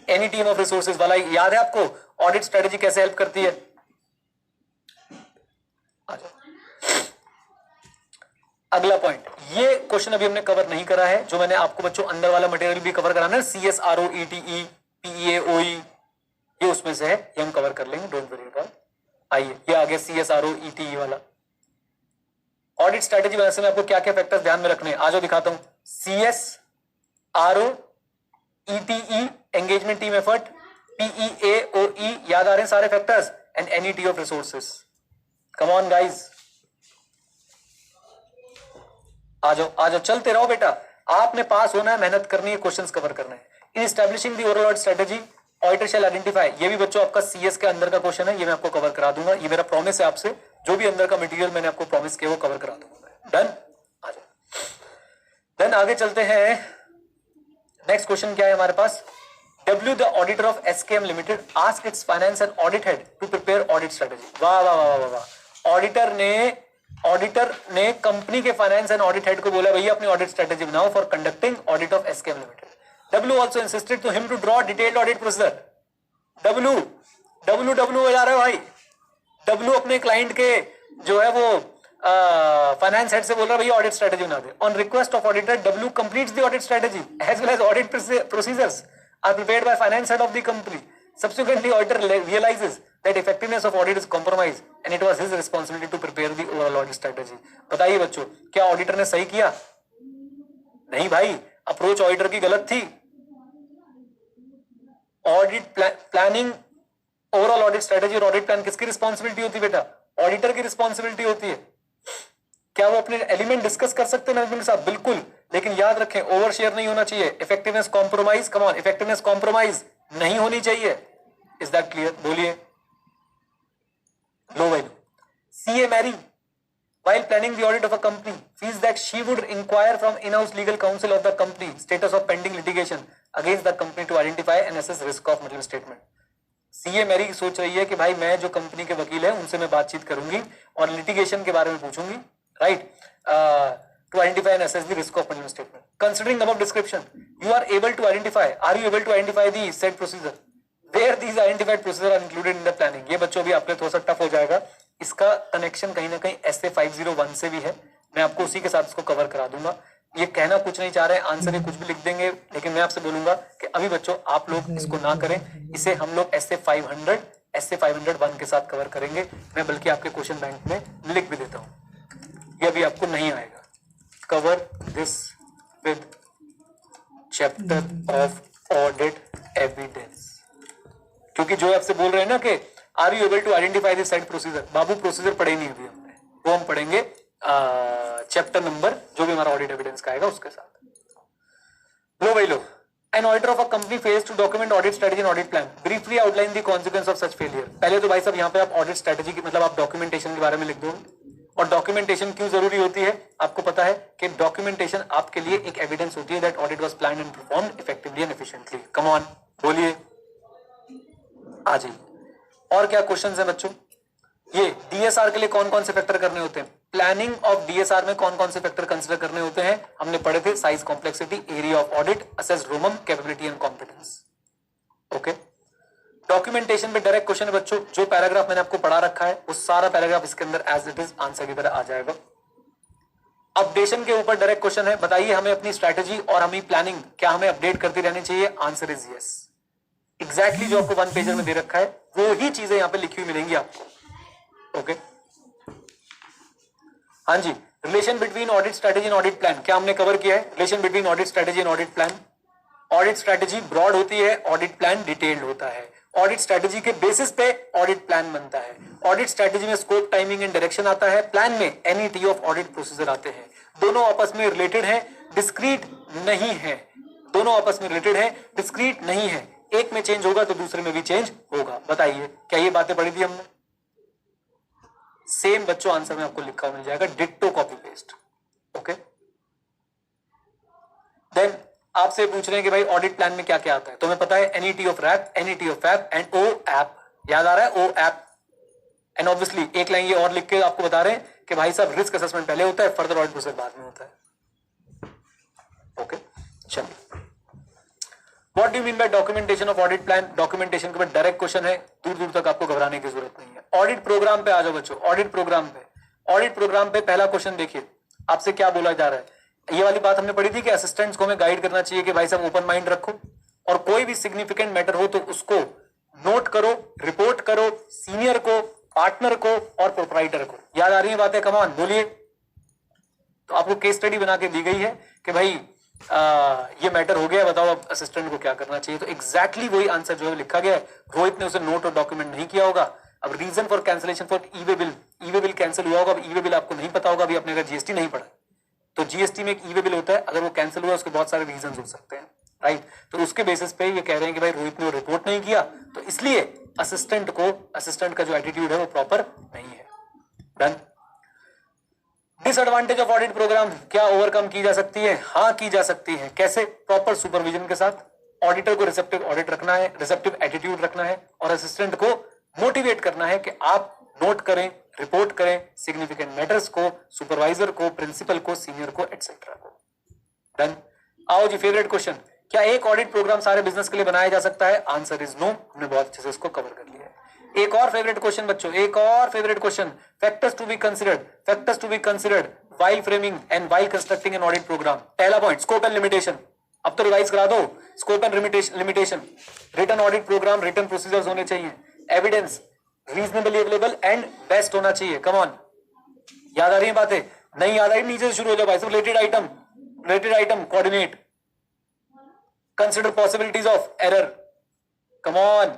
एनी टीएम ऑफ रिसोर्सेज वाला याद है आपको? ऑडिट स्ट्रेटेजी कैसे हेल्प करती है? आ जाओ। अगला पॉइंट, ये क्वेश्चन अभी हमने कवर नहीं करा है, जो मैंने आपको बच्चों अंदर वाला मटेरियल भी कवर कराना है, CSROETE PEAOE, ये उसमें से है, ये हम कवर कर लेंगे, डोंट वरी अबाउट। आइए, ये आ गया CSROETE वाला। ऑडिट स्ट्रेटेजी बनाने से मैं आपको क्या क्या फैक्टर्स ध्यान में रखने हैं, आज दिखाता हूं। CSROETE engagement team effort, PEAOE याद आ रहे हैं सारे factors, and NET of resources. Come on guys, आ जाओ, चलते रहो बेटा। आपने पास होना है, मेहनत करनी है, क्वेश्चंस कवर करने हैं। In establishing the overall strategy auditor shall identify, ये भी बच्चों आपका CS के अंदर का क्वेश्चन है, ये मैं आपको कवर करा दूंगा। ये मेरा प्रॉमिस है आपसे, जो भी अंदर का मटेरियल मैंने आपको प्रॉमिस किया वो कवर करा दूंगा। डन, आ जाओ। देन आगे चलते हैं। नेक्स्ट क्वेश्चन क्या है हमारे पास? W the auditor of SKM Limited asked its finance and audit head to prepare audit strategy। वाह वाह वाह वाह वाह। ऑडिटर ने कंपनी के फाइनेंस एंड ऑडिट हेड को बोला, भैया अपनी ऑडिट स्ट्रेटेजी बनाओ for conducting audit of SKM limited. W also insisted to him to draw detailed audit procedure। W हो जा रहा है भाई। W अपने क्लाइंट के जो है वो फाइनेंस हेड से बोल रहा है, भैया ऑडिट स्ट्रेटेजी बना दे। On request of auditor, W completes the audit strategy as well as audit procedures are prepared by finance head of the company। Subsequently, auditor realizes that effectiveness of audit is compromised and it was his responsibility to prepare the overall audit strategy। बताइए बच्चों, क्या auditor ने सही किया? नहीं भाई, approach auditor की गलत थी। Audit planning, overall audit strategy और ऑडिट प्लान किसकी रिस्पॉन्सिबिलिटी होती है बेटा? ऑडिटर की रिस्पॉन्सिबिलिटी होती है। क्या वो अपने एलिमेंट डिस्कस कर सकते हैं मैनेजमेंट के साथ? बिल्कुल, लेकिन याद रखें ओवर शेयर नहीं होना चाहिए। Effectiveness compromise, come on, effectiveness compromise नहीं होनी चाहिए। Is that clear? बोलिए। लो भाई। CA Mary, while planning the audit of a company, feels that she would inquire from in-house legal counsel of the company status of pending litigation against the company to identify and assess risk of material statement। CA Mary की सोच रही है कि भाई मैं जो company के वकील है उनसे मैं बातचीत करूंगी और लिटिगेशन के बारे में पूछूंगी, right, to identify and assess the risk of material statement। Considering above description, are you able to identify the said procedure where these identified procedures are included in the planning। ये बच्चों भी आपके थोड़ा सा टफ हो जाएगा, इसका connection कहीं ना कहीं SA 501 से भी है, मैं आपको उसी के साथ इसको कवर करा दूंगा। ये कहना कुछ नहीं चाह रहे हैं, आंसर कुछ भी लिख देंगे, लेकिन मैं आपसे बोलूंगा कि अभी बच्चों आप लोग इसको ना करें, इसे हम लोग SA 501 के साथ कवर करेंगे। मैं बल्कि आपके क्वेश्चन बैंक में लिख भी देता हूं, ये अभी आपको नहीं आएगा। Cover this with chapter of audit evidence, क्योंकि जो आपसे बोल रहे हैं ना कि are you able to identify the set procedure, बाबू प्रोसीजर पढ़े नहीं अभी हमने, वो हम पढ़ेंगे चैप्टर नंबर जो भी हमारा ऑडिट एविडेंस का आएगा उसके साथ। लो भाई लो। An auditor of a company fails to document audit strategy and audit plan. Briefly outline the consequence of such failure। पहले तो भाई साहब यहाँ पे आप ऑडिट स्ट्रेटेजी की मतलब आप डॉक्यूमेंटेशन के बारे में लिख दो। और डॉक्यूमेंटेशन क्यों जरूरी होती है आपको पता है कि डॉक्यूमेंटेशन आपके लिए एक एविडेंस होती है that audit was planned and performed effectively and efficiently. Come on, बोलिए, आ जाइए। और क्या क्वेश्चंस हैं बच्चों? ये DSR के लिए कौन कौन से फैक्टर करने होते हैं? प्लानिंग ऑफ DSR में कौन कौन से फैक्टर कंसीडर करने होते हैं हमने पढ़े थे। Size, complexity, area of audit, assess रोमम, capability and competence. Okay, documentation पे डायरेक्ट क्वेश्चन है बच्चों, जो पैराग्राफ मैंने आपको पढ़ा रखा है वो सारा पैराग्राफ इसके अंदर एज इट इज आंसर की तरह आ जाएगा। अपडेशन के ऊपर डायरेक्ट क्वेश्चन है, बताइए हमें अपनी स्ट्रैटेजी और हमें प्लानिंग क्या हमें अपडेट करती रहनी चाहिए? Answer is yes. एग्जैक्टली जो आपको 1 पेजर में दे रखा है वो ही चीजें यहां पे लिखी हुई मिलेंगी आपको। ओके, हाँ जी। Relation between audit strategy and audit plan क्या हमने कवर किया है? Relation between audit strategy and audit plan, audit strategy broad होती है, ऑडिट प्लान डिटेल्ड होता है। ऑडिट स्ट्रेटेजी के बेसिस पे ऑडिट प्लान बनता है। ऑडिट स्ट्रेटेजी में स्कोप, टाइमिंग एंड डायरेक्शन आता है, प्लान में NET ऑफ ऑडिट प्रोसीजर आते हैं। दोनों आपस में रिलेटेड हैं, डिस्क्रीट नहीं है। दोनों आपस में रिलेटेड हैं, डिस्क्रीट नहीं है। एक में चेंज होगा तो दूसरे में भी चेंज होगा। बताइए क्या ये बातें पढ़ी थी हमने? सेम बच्चों आंसर में आपको लिखा हुआ मिल जाएगा, डिट्टो कॉपी पेस्ट। ओके, आपसे पूछ रहे हैं कि भाई ऑडिट प्लान में क्या क्या आता है, तो हमें पता है NET of RAP, NET of FAP and O app, याद आ रहा है, ओ ऐप। एंड ऑब्वियसली एक लाइन ये और लिख के आपको बता रहे हैं कि भाई साहब रिस्क असेसमेंट पहले होता है, फर्दर ऑडिट प्रोसेस बाद में होता है। ओके, चलिए, what do you mean bye documentation of audit plan? Documentation के ऊपर डायरेक्ट क्वेश्चन है, दूर दूर तक आपको घबराने की जरूरत नहीं है। ऑडिट प्रोग्राम पे आ जाओ बच्चों, ऑडिट प्रोग्राम पे, ऑडिट प्रोग्राम पे पहला क्वेश्चन देखिए, आपसे क्या बोला जा रहा है। ये वाली बात हमने पढ़ी थी कि असिस्टेंट्स को हमें गाइड करना चाहिए कि भाई साहब ओपन माइंड रखो, और कोई भी सिग्निफिकेंट मैटर हो तो उसको नोट करो, रिपोर्ट करो सीनियर को, पार्टनर को और प्रोप्राइटर को। याद आ रही है बातें? कमान बोलिए। तो आपको केस स्टडी बना के दी गई है कि भाई ये मैटर हो गया, बताओ अब असिस्टेंट को क्या करना चाहिए। तो एग्जैक्टली वही आंसर जो है लिखा गया है। रोहित ने उसे नोट और डॉक्यूमेंट नहीं किया होगा। अब reason for cancellation for e-way bill, e-way bill cancel हुआ होगा। अब ईवे बिल आपको नहीं पता होगा, अभी आपने अगर जीएसटी नहीं पढ़ा तो जीएसटी में एक ईवे बिल होता है, अगर वो कैंसिल हुआ उसके बहुत सारे रीजन हो सकते हैं, राइट। तो उसके बेसिस पे ये कह रहे हैं कि भाई रोहित ने वो रिपोर्ट नहीं किया, तो इसलिए असिस्टेंट का जो एटीट्यूड है वो प्रॉपर नहीं है। Done. Disadvantage of audit program क्या ओवरकम की जा सकती है? हाँ, की जा सकती है। कैसे? प्रॉपर सुपरविजन के साथ। ऑडिटर को रिसेप्टिव ऑडिट रखना है, रिसेप्टिव एटीट्यूड रखना है, और असिस्टेंट को मोटिवेट करना है कि आप नोट करें, रिपोर्ट करें सिग्निफिकेंट मैटर्स को, सुपरवाइजर को, प्रिंसिपल को, सीनियर को, एटसेट्रा को। डन। आओ जी, फेवरेट क्वेश्चन, क्या एक ऑडिट प्रोग्राम सारे बिजनेस के लिए बनाया जा सकता है? Answer is no. हमने बहुत अच्छे से इसको कवर कर लिया है। एक और फेवरेट क्वेश्चन बच्चों, एक और favourite question, factors to be considered while framing and while constructing an audit programme. पहला पॉइंट, स्कोप एंड लिमिटेशन। अब तो रिवाइज करा दो, scope and limitation. Written audit program, written procedures होने चाहिए, evidence reasonably available and best होना चाहिए। Come on, याद आ रही है बातें? नहीं याद आ रही नीचे से शुरू हो जाओ भाई सब। Related item coordinate, consider possibilities of error, come on,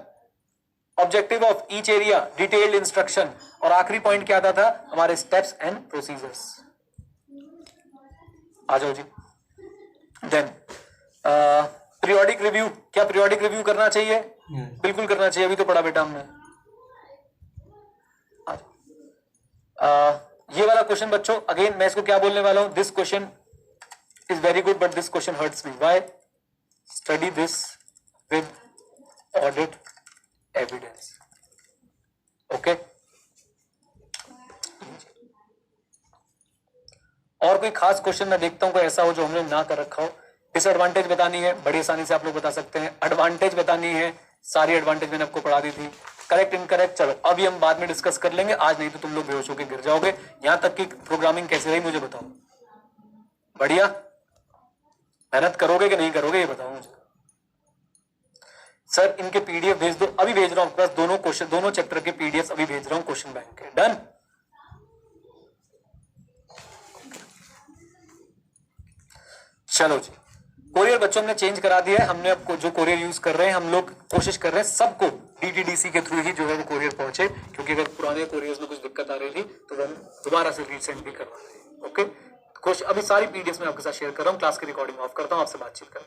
objective of each area, detailed instruction, और आखिरी पॉइंट क्या आता था हमारे स्टेप्स एंड प्रोसीजर्स। आ जाओ जी। देन पीरियोडिक रिव्यू, क्या पीरियोडिक रिव्यू करना चाहिए? बिल्कुल करना चाहिए, अभी तो पढ़ा बेटा हमने। ये वाला क्वेश्चन बच्चों, अगेन मैं इसको क्या बोलने वाला हूं, this question is very good but this question hurts me. Why? Study this with audit evidence. Okay, और कोई खास क्वेश्चन मैं देखता हूं कोई ऐसा हो जो हमने ना कर रखा हो। डिसएडवांटेज बतानी है, बड़ी आसानी से आप लोग बता सकते हैं। एडवांटेज बतानी है, सारी एडवांटेज मैंने आपको पढ़ा दी थी। करेक्ट इनकरेक्ट चलो अभी हम बाद में डिस्कस कर लेंगे, आज नहीं तो तुम लोग बेहोश होकर गिर जाओगे। यहां तक कि प्रोग्रामिंग कैसे रही मुझे बताओ। बढ़िया, मेहनत करोगे कि नहीं करोगे ये बताओ मुझे। सर इनके पीडीएफ भेज दो, अभी भेज रहा हूं, बस दोनों क्वेश्चन, दोनों चैप्टर के पीडीएफ अभी भेज रहा हूं क्वेश्चन बैंक के। डन। चलो जी, कोरियर बच्चों ने चेंज करा दिया है। हमने अब जो कोरियर यूज कर रहे हैं, हम लोग कोशिश कर रहे हैं सबको डीटीडीसी के थ्रू ही जो है वो कोरियर पहुंचे, क्योंकि अगर पुराने कोरियर्स में कुछ दिक्कत आ रही थी तो हम दोबारा से रीसेंड भी करवा रहे हैं। ओके, अभी सारी पीडीएफ में आपके साथ शेयर कर रहा हूँ। क्लास की रिकॉर्डिंग ऑफ करता हूँ, आपसे बातचीत करता हूँ।